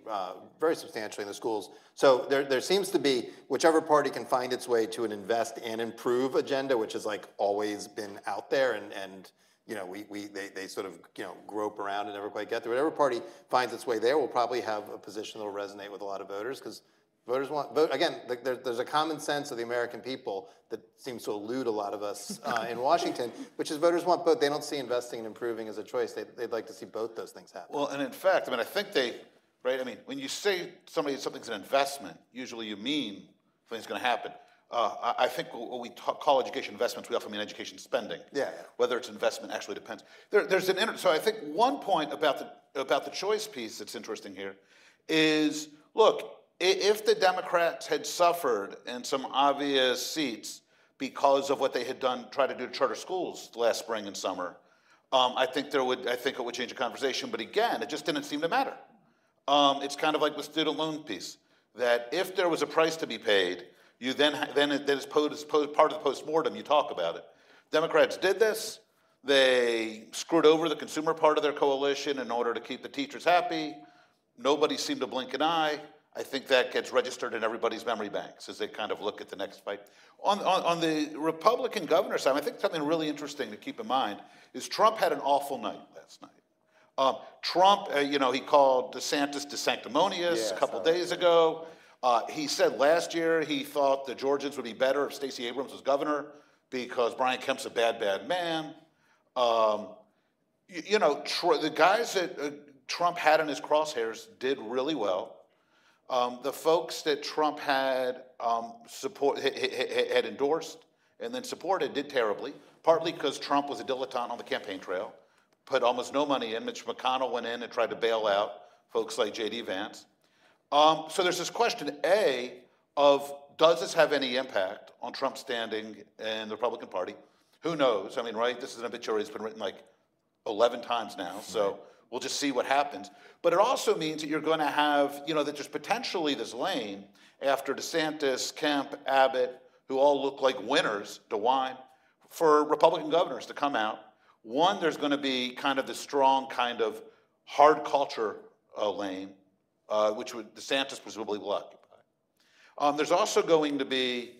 very substantially in the schools. So there seems to be, whichever party can find its way to an invest and improve agenda, which has like always been out there, and they sort of grope around and never quite get there. Whatever party finds its way there will probably have a position that will resonate with a lot of voters, because voters want vote. Again, there's a common sense of the American people that seems to elude a lot of us in Washington, which is voters want both. They don't see investing and improving as a choice. They'd like to see both those things happen. Well, and in fact, I think when you say something's an investment, usually you mean something's going to happen. I think what we call education investments, we often mean education spending. Yeah. Whether it's investment actually depends. So I think one point about the choice piece that's interesting here is, look, if the Democrats had suffered in some obvious seats because of what they had tried to do to charter schools last spring and summer, I think it would change the conversation. But again, it just didn't seem to matter. It's kind of like the student loan piece, that if there was a price to be paid, you then as part of the postmortem, you talk about it. Democrats did this. They screwed over the consumer part of their coalition in order to keep the teachers happy. Nobody seemed to blink an eye. I think that gets registered in everybody's memory banks as they kind of look at the next fight. On the Republican governor side, I think something really interesting to keep in mind is Trump had an awful night last night. Trump, he called DeSantis sanctimonious a couple days ago. He said last year he thought the Georgians would be better if Stacey Abrams was governor because Brian Kemp's a bad man. The guys that Trump had in his crosshairs did really well. The folks that Trump had had endorsed and then supported did terribly, partly because Trump was a dilettante on the campaign trail, put almost no money in. Mitch McConnell went in and tried to bail out folks like J.D. Vance. So there's this question, A, of does this have any impact on Trump's standing in the Republican Party? Who knows? Right? This is an obituary that's been written like 11 times now, so we'll just see what happens. But it also means that you're going to have, that there's potentially this lane after DeSantis, Kemp, Abbott, who all look like winners, DeWine, for Republican governors to come out. One, there's going to be kind of the strong kind of hard culture lane, which DeSantis presumably will occupy. There's also going to be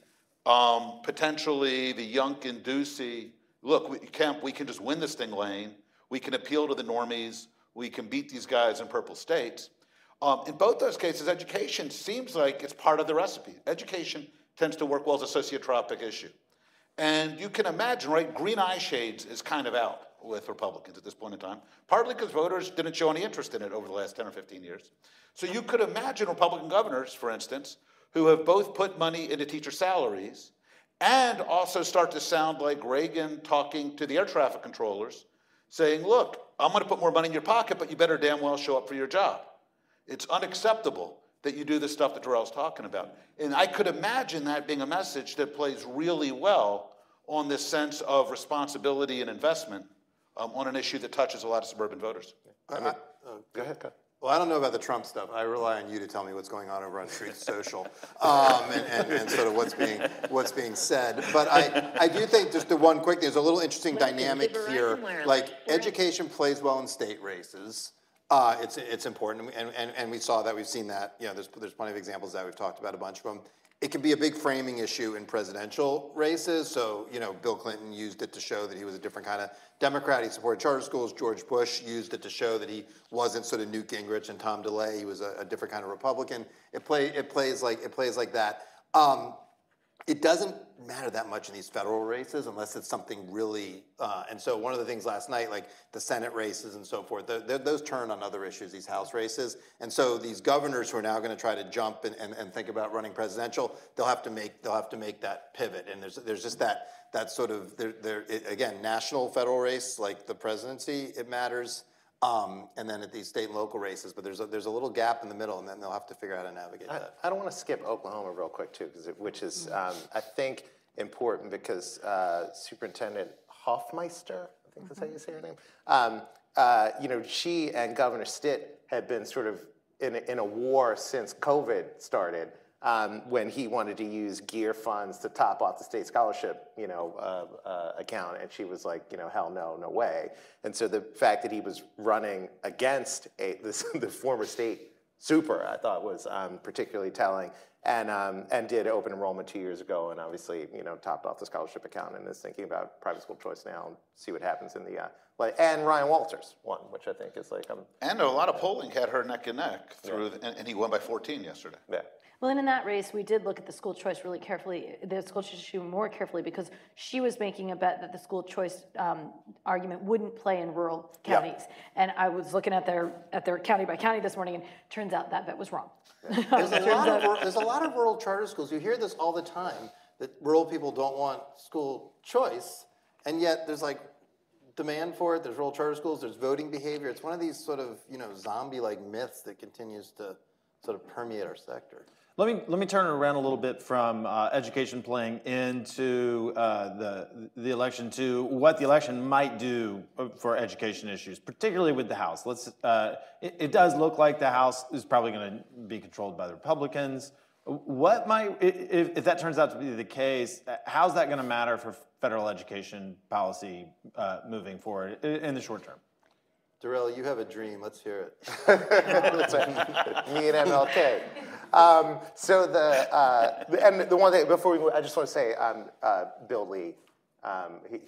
potentially the Youngkin Ducey, look, Kemp, we can just win this thing lane. We can appeal to the normies. We can beat these guys in purple states. In both those cases, education seems like it's part of the recipe. Education tends to work well as a sociotropic issue. And you can imagine, right, green eye shades is kind of out with Republicans at this point in time, partly because voters didn't show any interest in it over the last 10 or 15 years. So you could imagine Republican governors, for instance, who have both put money into teacher salaries and also start to sound like Reagan talking to the air traffic controllers, saying, look, I'm going to put more money in your pocket, but you better damn well show up for your job. It's unacceptable that you do the stuff that Darrell's talking about. And I could imagine that being a message that plays really well on this sense of responsibility and investment on an issue that touches a lot of suburban voters. Go ahead, go. Well, I don't know about the Trump stuff. I rely on you to tell me what's going on over on Truth Social and sort of what's being said. But I do think just the one quick, there's a little interesting dynamic here. Like education plays well in state races. It's important, and we saw that, we've seen that. You know, there's plenty of examples that we've talked about a bunch of them. It can be a big framing issue in presidential races. So, you know, Bill Clinton used it to show that he was a different kind of Democrat. He supported charter schools. George Bush used it to show that he wasn't sort of Newt Gingrich and Tom DeLay. He was a different kind of Republican. It plays like that. It doesn't matter that much in these federal races unless it's something really, and so one of the things last night, like the Senate races and so forth, those turn on other issues, these House races. And so these governors who are now going to try to jump and think about running presidential, they'll have to make that pivot. And there's just that sort of, again, national federal race, like the presidency, it matters. And then at these state and local races, but there's a little gap in the middle, and then they'll have to figure out how to navigate that. I don't want to skip Oklahoma real quick too, which is I think important because Superintendent Hoffmeister, I think that's how you say her name. You know, she and Governor Stitt had been sort of in a war since COVID started. When he wanted to use gear funds to top off the state scholarship, you know, account, and she was like, you know, hell no, no way. And so the fact that he was running against the former state super, I thought was particularly telling, and did open enrollment 2 years ago, and obviously, you know, topped off the scholarship account, and is thinking about private school choice now, and see what happens in the and Ryan Walters won, which I think is like and a lot of polling had her neck and neck through, and he won by 14 yesterday. Yeah. Well, and in that race, we did look at the school choice really carefully, the school choice issue more carefully, because she was making a bet that the school choice argument wouldn't play in rural counties. Yep. And I was looking at their county by county this morning, and turns out that bet was wrong. There's a lot of rural charter schools. You hear this all the time, that rural people don't want school choice, and yet there's like demand for it. There's rural charter schools. There's voting behavior. It's one of these sort of, you know, zombie-like myths that continues to sort of permeate our sector. Let me turn it around a little bit from education playing into the election to what the election might do for education issues, particularly with the House. It does look like the House is probably going to be controlled by the Republicans. What might, if that turns out to be the case, how's that going to matter for federal education policy moving forward in the short term? Darrell, you have a dream. Let's hear it. Me and MLK. So and the one thing before we move, I just want to say, Bill Lee,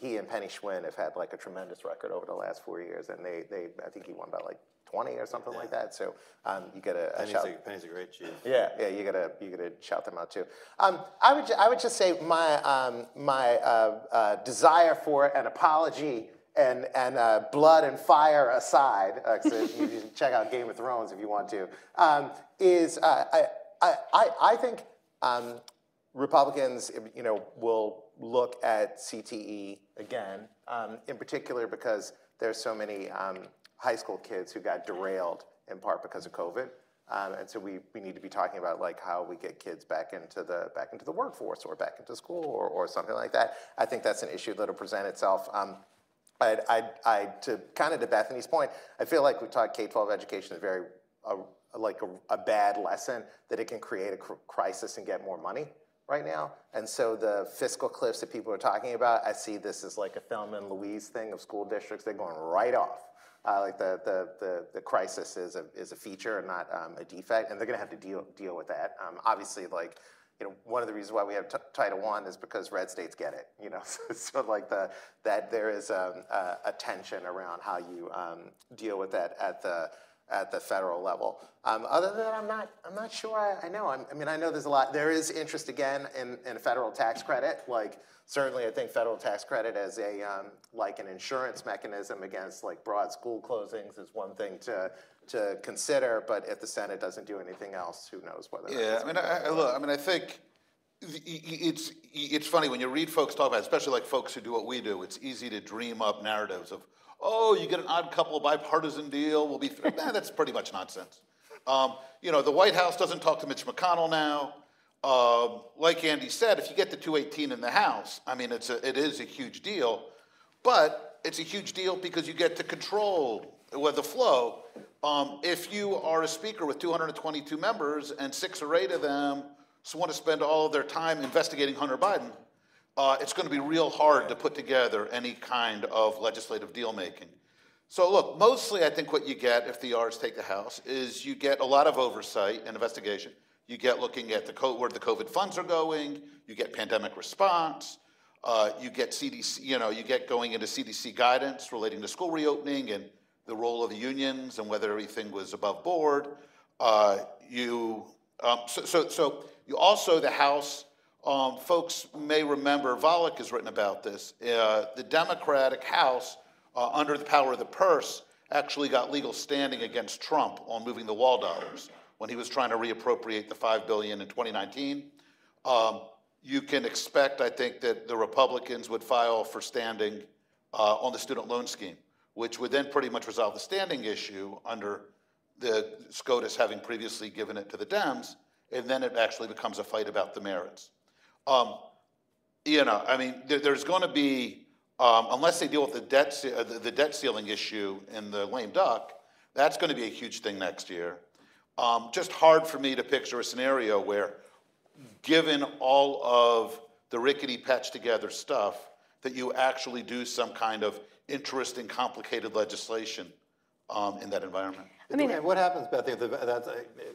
he and Penny Schwinn have had like a tremendous record over the last 4 years, and I think he won by like 20 or something like that. So you gotta shout. Penny's a great chief. Yeah, you gotta shout them out too. I would just say my desire for an apology and blood and fire aside, so you can check out Game of Thrones if you want to, is I think Republicans, you know, will look at CTE again, in particular because there's so many high school kids who got derailed in part because of COVID. And so we need to be talking about like how we get kids back into the workforce or back into school or something like that. I think that's an issue that'll present itself. To kind of to Bethany's point, I feel like we taught K-12 education is very like a bad lesson that it can create a crisis and get more money right now. And so the fiscal cliffs that people are talking about, I see this as like a Thelma and Louise thing of school districts. They're going right off. Like the crisis is a feature and not a defect, and they're going to have to deal with that. Obviously, like, you know, one of the reasons why we have Title I is because red states get it. You know, so like that there is a tension around how you deal with that at the at the federal level. Other than that, I'm not sure I know. I mean, I know there's a lot. There is interest again in a federal tax credit. Like certainly, I think federal tax credit as a like an insurance mechanism against like broad school closings is one thing to consider. But if the Senate doesn't do anything else, who knows whether? Yeah, I mean, I think it's funny when you read folks talk about it, especially like folks who do what we do. It's easy to dream up narratives of, oh, you get an odd couple bipartisan deal, we'll be, that's pretty much nonsense. You know, the White House doesn't talk to Mitch McConnell now. Like Andy said, if you get to 218 in the House, I mean, it is a huge deal, but it's a huge deal because you get to control the flow. If you are a speaker with 222 members and 6 or 8 of them want to spend all of their time investigating Hunter Biden, it's going to be real hard to put together any kind of legislative deal making. So look, mostly I think what you get if the R's take the House is you get a lot of oversight and investigation. You get looking at where the COVID funds are going. You get pandemic response. You get CDC, you get going into CDC guidance relating to school reopening and the role of the unions and whether everything was above board. So you also, the House, folks may remember, Volokh has written about this, the Democratic House, under the power of the purse, actually got legal standing against Trump on moving the wall dollars when he was trying to reappropriate the $5 billion in 2019. You can expect, I think, that the Republicans would file for standing on the student loan scheme, which would then pretty much resolve the standing issue under the SCOTUS having previously given it to the Dems, and then it actually becomes a fight about the merits. I mean, there's going to be, unless they deal with the debt ceiling issue in the lame duck, that's going to be a huge thing next year. Just hard for me to picture a scenario where, given all of the rickety patched together stuff, that you actually do some kind of interesting, complicated legislation in that environment. I mean, and what happens, Beth, if that's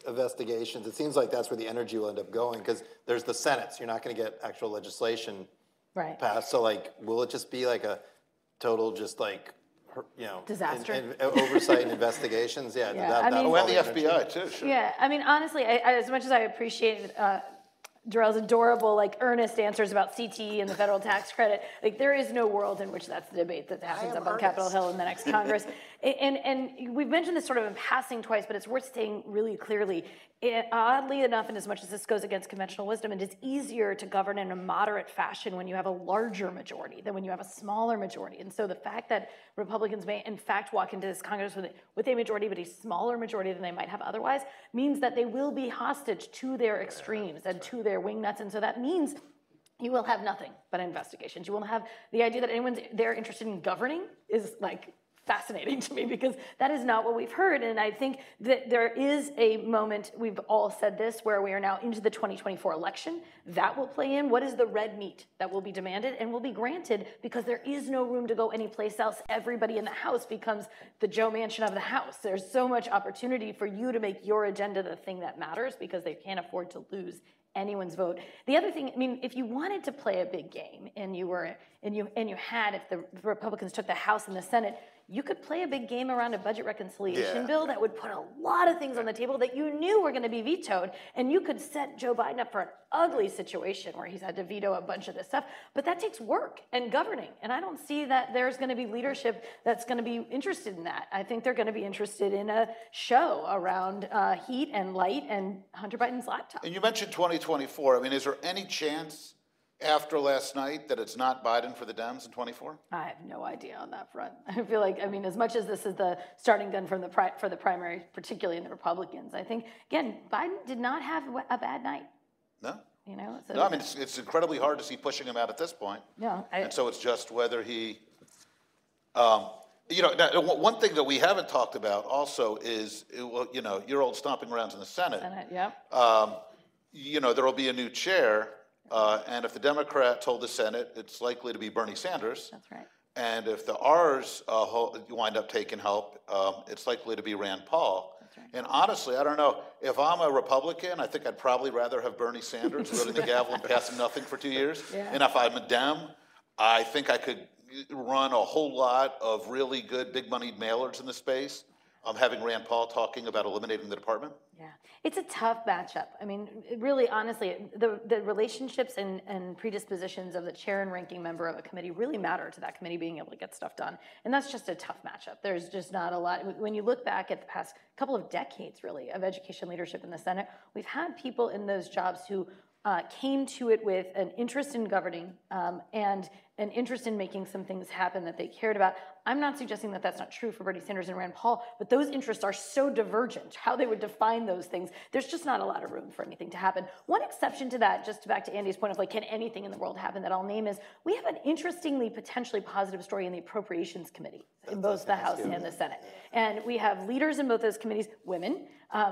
investigations? It seems like that's where the energy will end up going because there's the Senate, so you're not going to get actual legislation passed. So, like, will it just be like a total, just like, disaster, oversight and investigations? Yeah, I mean, and the FBI too. Sure. Yeah, I mean, honestly, as much as I appreciate Darrell's adorable, like, earnest answers about CTE and the federal tax credit, like, there is no world in which that's the debate that happens up on Capitol Hill in the next Congress. And we've mentioned this sort of in passing twice, but it's worth stating really clearly. Oddly enough, and as much as this goes against conventional wisdom, it is easier to govern in a moderate fashion when you have a larger majority than when you have a smaller majority. And so the fact that Republicans may, in fact, walk into this Congress with a majority, but a smaller majority than they might have otherwise, means that they will be hostage to their extremes and to their wingnuts. And so that means you will have nothing but investigations. You will have the idea that anyone's there interested in governing is like fascinating to me because that is not what we've heard. And I think that there is a moment, we've all said this, where we are now into the 2024 election. That will play in. What is the red meat that will be demanded and will be granted because there is no room to go anyplace else. Everybody in the House becomes the Joe Manchin of the House. There's so much opportunity for you to make your agenda the thing that matters because they can't afford to lose anyone's vote. The other thing, I mean, if you wanted to play a big game and you had, if the Republicans took the House and the Senate, you could play a big game around a budget reconciliation bill that would put a lot of things on the table that you knew were going to be vetoed, and you could set Joe Biden up for an ugly situation where he's had to veto a bunch of this stuff. But that takes work and governing, and I don't see that there's going to be leadership that's going to be interested in that. I think they're going to be interested in a show around heat and light and Hunter Biden's laptop. And you mentioned 2024. I mean, is there any chance after last night that it's not Biden for the Dems in 24? I have no idea on that front. I feel like, I mean, as much as this is the starting gun for the primary, particularly in the Republicans, I think, again, Biden did not have a bad night. No. So no, I mean, it's incredibly hard to see pushing him out at this point. Yeah. And so it's just whether he, one thing that we haven't talked about also is, your old stomping grounds in the Senate. There will be a new chair. And if the Democrat told the Senate, it's likely to be Bernie Sanders. That's right. And if the R's wind up taking help, it's likely to be Rand Paul. That's right. And honestly, I don't know. If I'm a Republican, I think I'd probably rather have Bernie Sanders wielding the gavel and passing nothing for 2 years. Yeah. And if I'm a Dem, I think I could run a whole lot of really good big money mailers in the space having Rand Paul talking about eliminating the department? Yeah, it's a tough matchup. I mean, really, honestly, the relationships and predispositions of the chair and ranking member of a committee really matter to that committee being able to get stuff done. And that's just a tough matchup. There's just not a lot. When you look back at the past couple of decades, really, of education leadership in the Senate, we've had people in those jobs who came to it with an interest in governing and an interest in making some things happen that they cared about. I'm not suggesting that that's not true for Bernie Sanders and Rand Paul, but those interests are so divergent, how they would define those things. There's just not a lot of room for anything to happen. One exception to that, just back to Andy's point of like, can anything in the world happen that I'll name is, we have an interestingly, potentially positive story in the Appropriations Committee in both the House and the Senate. And we have leaders in both those committees, women,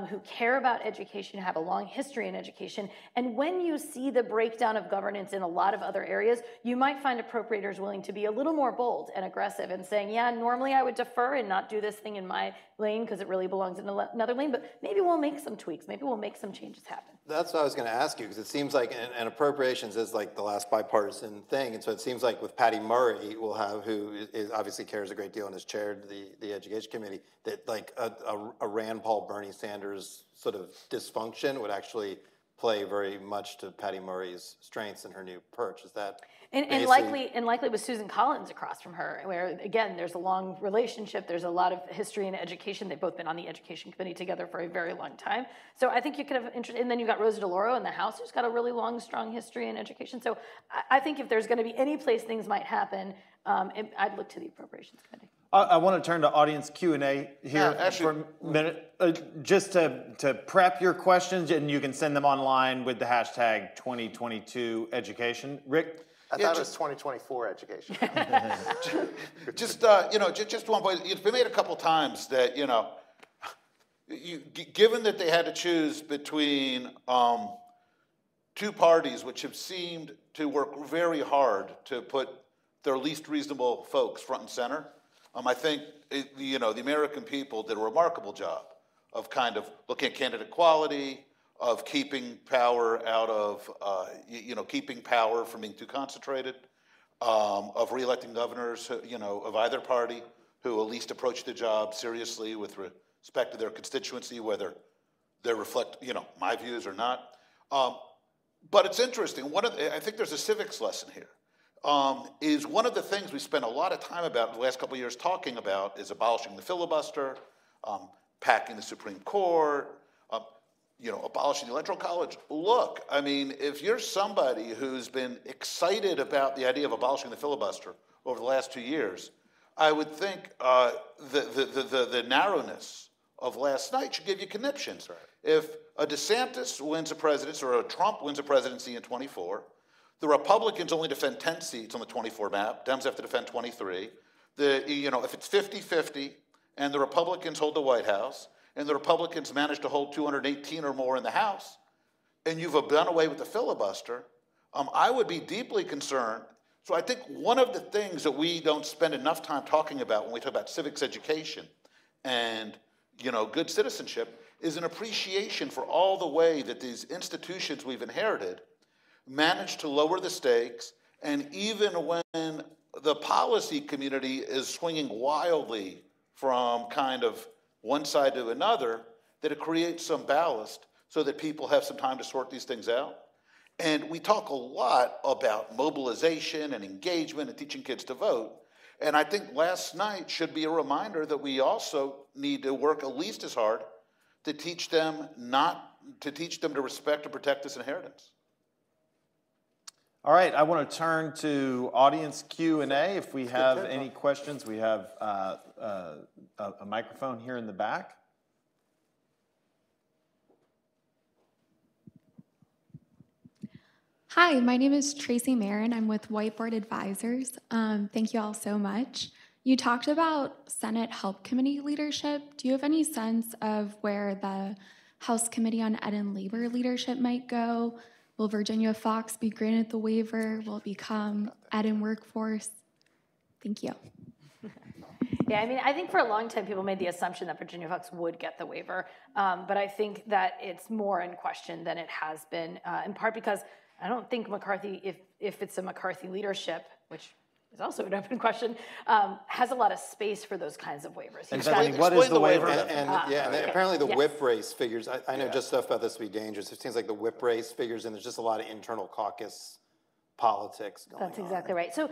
who care about education, have a long history in education. And when you see the breakdown of governance in a lot of other areas, you might find appropriators willing to be a little more bold and aggressive and saying, yeah, normally I would defer and not do this thing in my lane because it really belongs in another lane, but maybe we'll make some tweaks. Maybe we'll make some changes happen. That's what I was going to ask you, because it seems like, and appropriations is like the last bipartisan thing, and so it seems like with Patty Murray, we'll have, who obviously cares a great deal and has chaired the Education Committee, that like a Rand Paul, Bernie Sanders sort of dysfunction would actually play very much to Patty Murray's strengths in her new perch. Is that and likely with Susan Collins across from her, where again there's a long relationship, there's a lot of history in education. They've both been on the Education Committee together for a very long time. So I think you could have interest. And then you've got Rosa DeLauro in the House, who's got a really long, strong history in education. So I think if there's going to be any place things might happen, I'd look to the Appropriations Committee. I want to turn to audience Q&A here for a minute, just to prep your questions, and you can send them online with the hashtag 2022 education. Rick? I thought it was 2024 education. Just one point. It's been made a couple times that, given that they had to choose between two parties which have seemed to work very hard to put their least reasonable folks front and center, I think the American people did a remarkable job of kind of looking at candidate quality, of keeping power out of, keeping power from being too concentrated, of reelecting governors, of either party who at least approach the job seriously with respect to their constituency, whether they reflect, my views or not. But it's interesting. I think there's a civics lesson here. Is one of the things we spent a lot of time about the last couple of years talking about is abolishing the filibuster, packing the Supreme Court, abolishing the Electoral College. Look, I mean, if you're somebody who's been excited about the idea of abolishing the filibuster over the last 2 years, I would think the narrowness of last night should give you conniptions. Right. If a DeSantis wins a presidency or a Trump wins a presidency in 24, the Republicans only defend 10 seats on the 24 map. Dems have to defend 23. If it's 50-50 and the Republicans hold the White House and the Republicans manage to hold 218 or more in the House, and you've done away with the filibuster, I would be deeply concerned. So I think one of the things that we don't spend enough time talking about when we talk about civics education and good citizenship is an appreciation for all the way that these institutions we've inherited manage to lower the stakes, and even when the policy community is swinging wildly from kind of one side to another, that it creates some ballast so that people have some time to sort these things out. And we talk a lot about mobilization and engagement and teaching kids to vote. And I think last night should be a reminder that we also need to work at least as hard to teach them to respect and protect this inheritance. All right, I want to turn to audience Q&A. If we have any questions, we have a microphone here in the back. Hi, my name is Tracy Marin. I'm with Whiteboard Advisors. Thank you all so much. You talked about Senate Help Committee leadership. Do you have any sense of where the House Committee on Ed and Labor leadership might go? Will Virginia Fox be granted the waiver? Will it become Ed and Workforce? Thank you. Yeah, I mean, I think for a long time people made the assumption that Virginia Fox would get the waiver, but I think that it's more in question than it has been, in part because I don't think McCarthy, if it's a McCarthy leadership, which is also an open question, has a lot of space for those kinds of waivers. And Bethany, what is the waiver? And apparently the yes. whip race figures, I know just stuff about this would be dangerous. It seems like the whip race figures, and there's just a lot of internal caucus politics going on. That's exactly right. So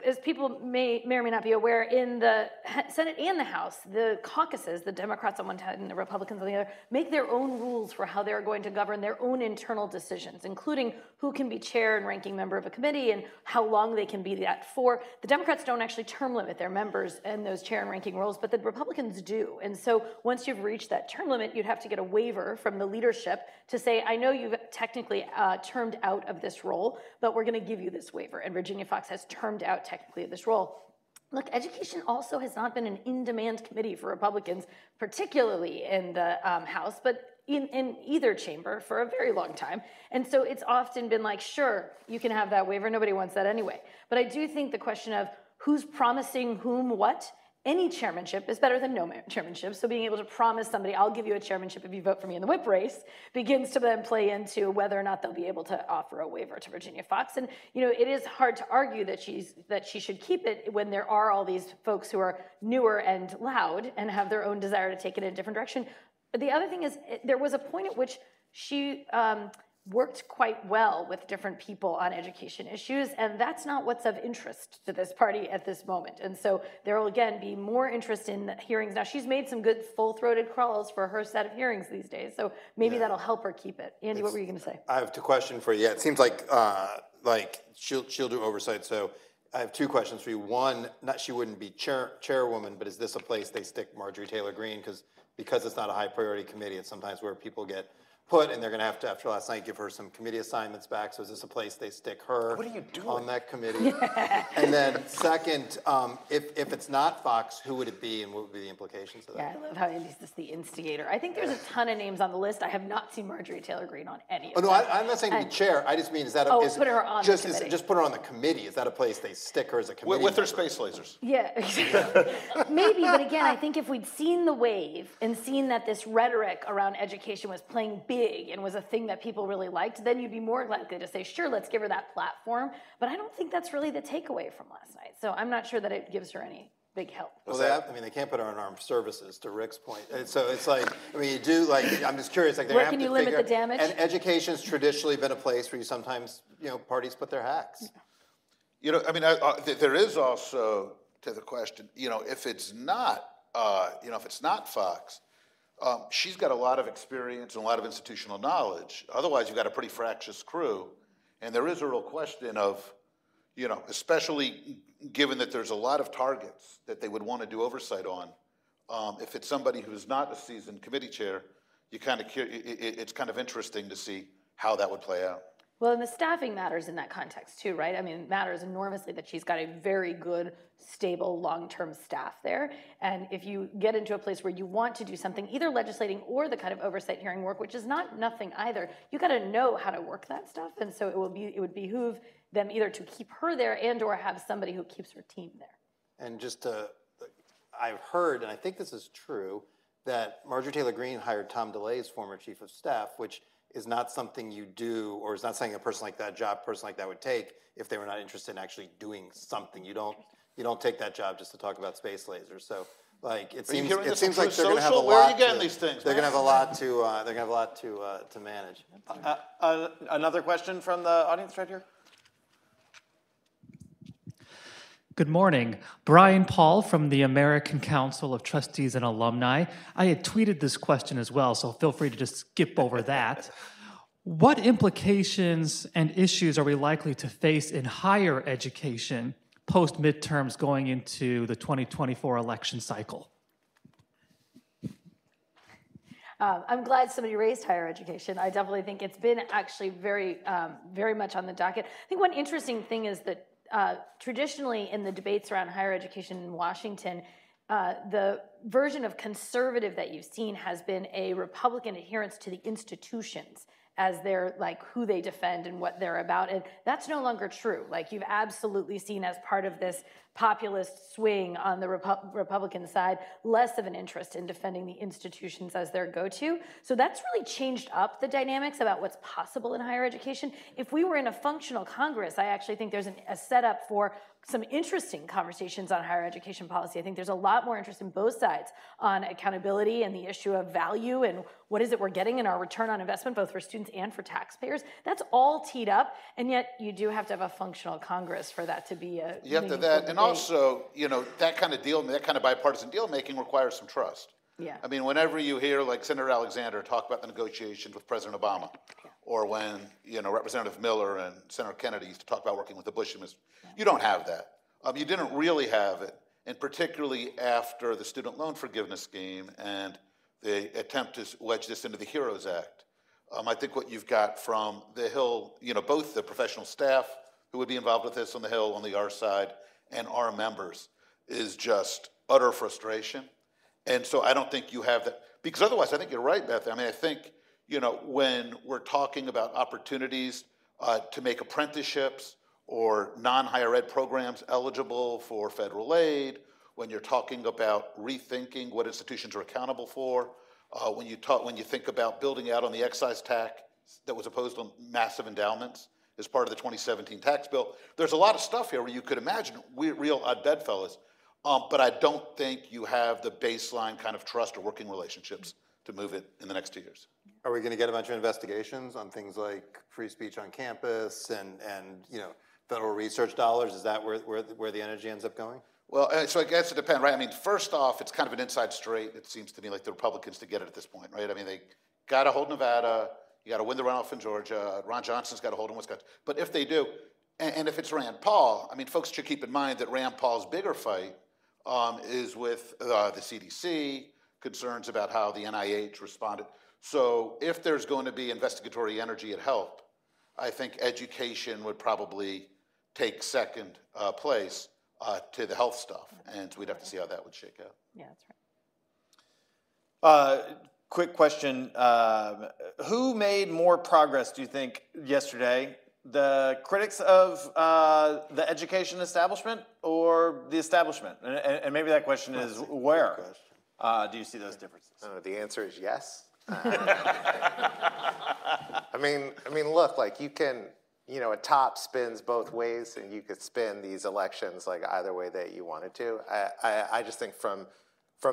as people may or may not be aware, in the Senate and the House, the caucuses, the Democrats on one side and the Republicans on the other, make their own rules for how they're going to govern their own internal decisions, including who can be chair and ranking member of a committee and how long they can be that for. The Democrats don't actually term limit their members in those chair and ranking roles, but the Republicans do. And so once you've reached that term limit, you'd have to get a waiver from the leadership to say, I know you've technically termed out of this role, but we're going to give you this waiver. And Virginia Foxx has termed out technically of this role. Look, education also has not been an in-demand committee for Republicans, particularly in the House, but in either chamber for a very long time. And so it's often been like, sure, you can have that waiver. Nobody wants that anyway. But I do think the question of who's promising whom what, any chairmanship is better than no chairmanship. So being able to promise somebody, I'll give you a chairmanship if you vote for me in the whip race, begins to then play into whether or not they'll be able to offer a waiver to Virginia Foxx. And it is hard to argue that she should keep it when there are all these folks who are newer and loud and have their own desire to take it in a different direction. But the other thing is, there was a point at which she worked quite well with different people on education issues, and that's not what's of interest to this party at this moment. And so there will, again, be more interest in the hearings. Now, she's made some good full-throated calls for her set of hearings these days, so maybe that'll help her keep it. Andy, what were you going to say? I have a question for you. Yeah, it seems like she'll do oversight, so I have two questions for you. One, she wouldn't be chairwoman, but is this a place they stick Marjorie Taylor Greene? Because it's not a high-priority committee, it's sometimes where people get put, and they're going to have to, after last night, give her some committee assignments back. So is this a place they stick her on that committee? And then second, if it's not Fox, who would it be, and what would be the implications of that? Yeah, I love how Andy's just the instigator. I think there's a ton of names on the list. I have not seen Marjorie Taylor Greene on any of them. I'm not saying to be chair. I just mean, is that put her on the committee. Just put her on the committee. Is that a place they stick her as a committee With her member? space lasers. Yeah, maybe, but again, I think if we'd seen the wave and seen that this rhetoric around education was playing big and was a thing that people really liked, then you'd be more likely to say, sure, let's give her that platform. But I don't think that's really the takeaway from last night. So I'm not sure that it gives her any big help. Well, they can't put her on armed services, to Rick's point. And so it's like, you do, I'm just curious, they're Where can you limit the damage? And education's traditionally been a place where you sometimes, parties put their hacks. There is also, to the question, if it's not, Fox, she's got a lot of experience and a lot of institutional knowledge. Otherwise, you've got a pretty fractious crew. And there is a real question of, especially given that there's a lot of targets that they would want to do oversight on. If it's somebody who's not a seasoned committee chair, it's kind of interesting to see how that would play out. Well, and the staffing matters in that context too, right? I mean, it matters enormously that she's got a very good, stable, long-term staff there. And if you get into a place where you want to do something, either legislating or the kind of oversight hearing work, which is not nothing either, you got to know how to work that stuff. And so it would behoove them either to keep her there and or have somebody who keeps her team there. And I've heard, and I think this is true, that Marjorie Taylor Greene hired Tom DeLay's former chief of staff, which is not something you do, or is not something a person like that would take if they were not interested in actually doing something. You don't take that job just to talk about space lasers. So it seems like they're going to have a lot. Where are you getting these things? They're going to have a lot to manage. Another question from the audience right here. Good morning. Brian Paul from the American Council of Trustees and Alumni. I had tweeted this question as well, so feel free to just skip over that. What implications and issues are we likely to face in higher education post-midterms going into the 2024 election cycle? I'm glad somebody raised higher education. I definitely think it's been actually very, very much on the docket. I think one interesting thing is that traditionally in the debates around higher education in Washington, the version of conservative that you've seen has been a Republican adherence to the institutions as they're who they defend and what they're about. And that's no longer true. You've absolutely seen as part of this populist swing on the Republican side, less of an interest in defending the institutions as their go-to. So that's really changed up the dynamics about what's possible in higher education. If we were in a functional Congress, I actually think there's a setup for some interesting conversations on higher education policy. I think there's a lot more interest in both sides on accountability and the issue of value and what is it we're getting in our return on investment, both for students and for taxpayers. That's all teed up, and yet you do have to have a functional Congress for that to be a You have to meaningful that, debate. and also, you know, that kind of bipartisan deal making requires some trust. Yeah. I mean, whenever you hear like Senator Alexander talk about the negotiations with President Obama, or when, you know, Representative Miller and Senator Kennedy used to talk about working with the Bush administration, you don't have that. You didn't really have it, and particularly after the student loan forgiveness scheme and the attempt to wedge this into the HEROES Act. I think what you've got from the Hill, you know, both the professional staff who would be involved with this on the Hill, on the our side, and our members, is just utter frustration. And so I don't think you have that, because otherwise I think you're right, Beth. I mean, I think, you know, when we're talking about opportunities to make apprenticeships or non-higher ed programs eligible for federal aid, when you're talking about rethinking what institutions are accountable for, when you think about building out on the excise tax that was opposed on massive endowments as part of the 2017 tax bill, there's a lot of stuff here where you could imagine real odd bedfellows. But I don't think you have the baseline kind of trust or working relationships to move it in the next 2 years. Are we going to get a bunch of investigations on things like free speech on campus and you know, federal research dollars? Is that where the energy ends up going? Well, so I guess it depends, right? I mean, first off, it's kind of an inside straight, it seems to me, like the Republicans to get it at this point, right? I mean, they got to hold Nevada, you got to win the runoff in Georgia, Ron Johnson's got to hold in Wisconsin. But if they do, and if it's Rand Paul, I mean, folks should keep in mind that Rand Paul's bigger fight is with the CDC, concerns about how the NIH responded. So if there's going to be investigatory energy at HELP, I think education would probably take second place to the health stuff. And so we'd have to see how that would shake out. Yeah, that's right. Quick question. Who made more progress, do you think, yesterday? The critics of the education establishment or the establishment? And maybe that question is where do you see those differences? The answer is yes. I mean, look, like you can, you know, a top spins both ways, and you could spin these elections like either way that you wanted to. I just think from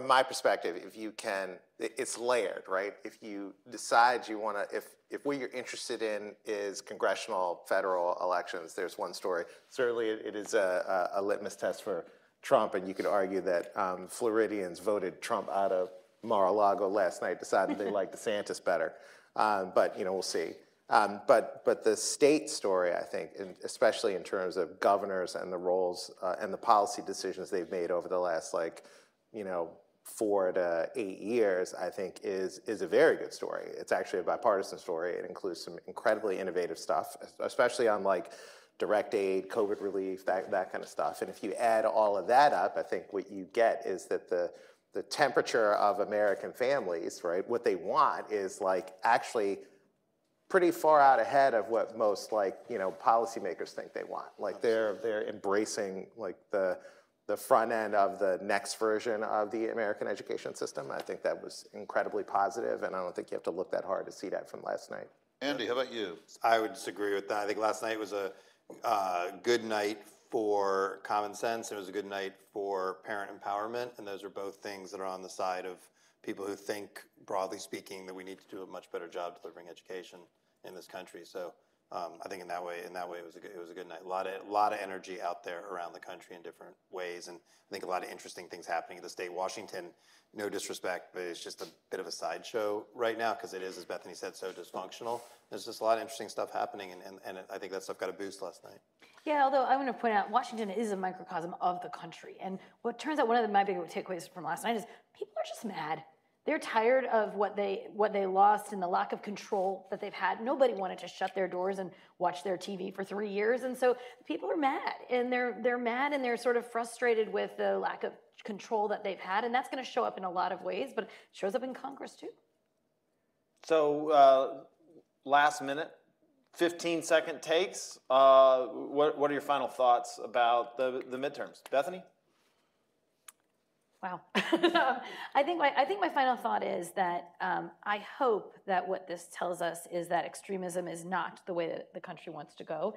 my perspective, if you can, it's layered, right? If you decide you want to, if what you're interested in is congressional, federal elections, there's one story. Certainly it is a litmus test for Trump, and you could argue that Floridians voted Trump out of Mar-a-Lago last night, decided they liked DeSantis better. But, you know, we'll see. But the state story, I think, especially in terms of governors and the roles and the policy decisions they've made over the last, 4 to 8 years, I think is a very good story. It's actually a bipartisan story. It includes some incredibly innovative stuff, especially on direct aid, COVID relief, that kind of stuff. And if you add all of that up, I think what you get is that the temperature of American families, right, what they want is actually pretty far out ahead of what most policymakers think they want. They're embracing the front end of the next version of the American education system. I think that was incredibly positive, and I don't think you have to look that hard to see that from last night. Andy, how about you? I would disagree with that. I think last night was a good night for common sense. It was a good night for parent empowerment, and those are both things that are on the side of people who think, broadly speaking, that we need to do a much better job delivering education in this country. So I think in that way, it was a good night. A lot of energy out there around the country in different ways, and I think a lot of interesting things happening in the state. Washington, no disrespect, but it's just a bit of a sideshow right now because it is, as Bethany said, so dysfunctional. There's just a lot of interesting stuff happening, and I think that stuff got a boost last night. Yeah, although I want to point out, Washington is a microcosm of the country. And what turns out one of my big takeaways from last night is people are just mad. They're tired of what they lost and the lack of control that they've had. Nobody wanted to shut their doors and watch their TV for 3 years. And so people are mad. And they're mad and they're sort of frustrated with the lack of control that they've had. And that's going to show up in a lot of ways, but it shows up in Congress too. So last minute, 15-second takes. What are your final thoughts about the midterms? Bethany? Wow. I think my final thought is that I hope that what this tells us is that extremism is not the way that the country wants to go.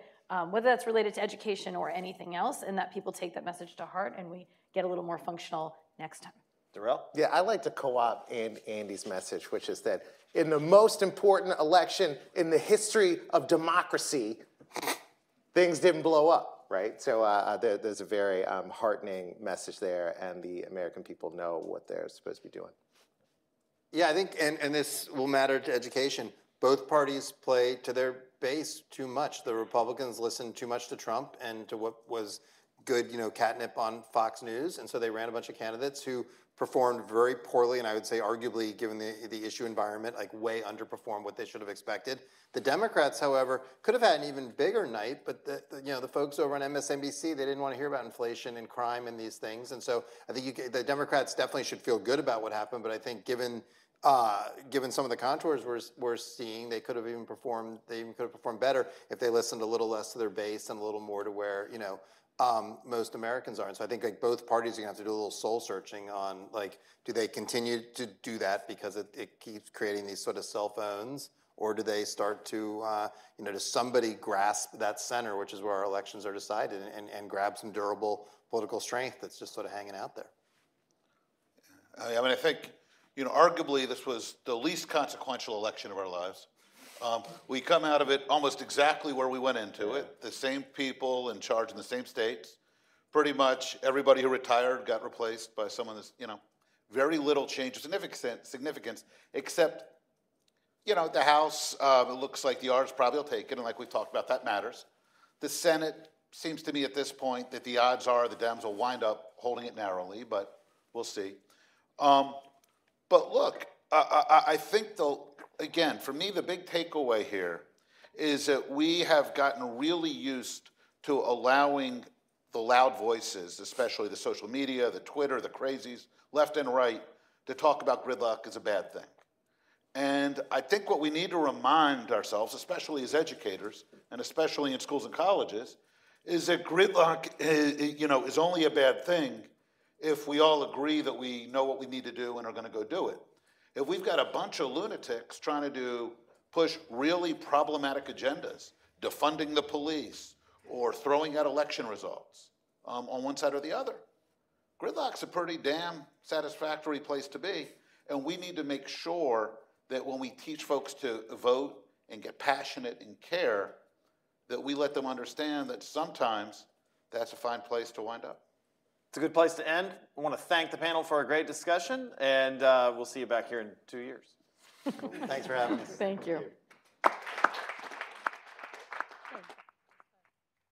whether that's related to education or anything else, and that people take that message to heart and we get a little more functional next time. Darrell? Yeah, I like to co-opt Andy's message, which is that in the most important election in the history of democracy, things didn't blow up, right? So there's a very heartening message there, and the American people know what they're supposed to be doing. Yeah, I think, and this will matter to education, both parties play to their base too much. The Republicans listened too much to Trump and to what was good, catnip on Fox News, and so they ran a bunch of candidates who performed very poorly, and I would say arguably, given the issue environment, like way underperformed what they should have expected. The Democrats, however, could have had an even bigger night, but the folks over on MSNBC, they didn't want to hear about inflation and crime and these things, and so I think the Democrats definitely should feel good about what happened, but I think given some of the contours we're seeing, they could have even performed. They even could have performed better if they listened a little less to their base and a little more to where most Americans are. And so I think like both parties are gonna have to do a little soul searching on like, do they continue to do that because it keeps creating these sort of cell phones, or do they start to does somebody grasp that center, which is where our elections are decided, and grab some durable political strength that's just sort of hanging out there. I mean, I think, arguably this was the least consequential election of our lives. We come out of it almost exactly where we went into it. The same people in charge in the same states. Pretty much everybody who retired got replaced by someone that's, very little change of significance, except, the House, it looks like the odds probably will take it, and like we talked about, that matters. The Senate seems to me at this point that the odds are the Dems will wind up holding it narrowly, but we'll see. But look, I think again, for me, the big takeaway here is that we have gotten really used to allowing the loud voices, especially the social media, the Twitter, the crazies, left and right, to talk about gridlock as a bad thing. And I think what we need to remind ourselves, especially as educators, and especially in schools and colleges, is that gridlock is only a bad thing if we all agree that we know what we need to do and are going to go do it. If we've got a bunch of lunatics trying to push really problematic agendas, defunding the police or throwing out election results on one side or the other, gridlock's a pretty damn satisfactory place to be. And we need to make sure that when we teach folks to vote and get passionate and care, that we let them understand that sometimes that's a fine place to wind up. It's a good place to end. I want to thank the panel for a great discussion, and we'll see you back here in 2 years. Thanks for having us. Thank you.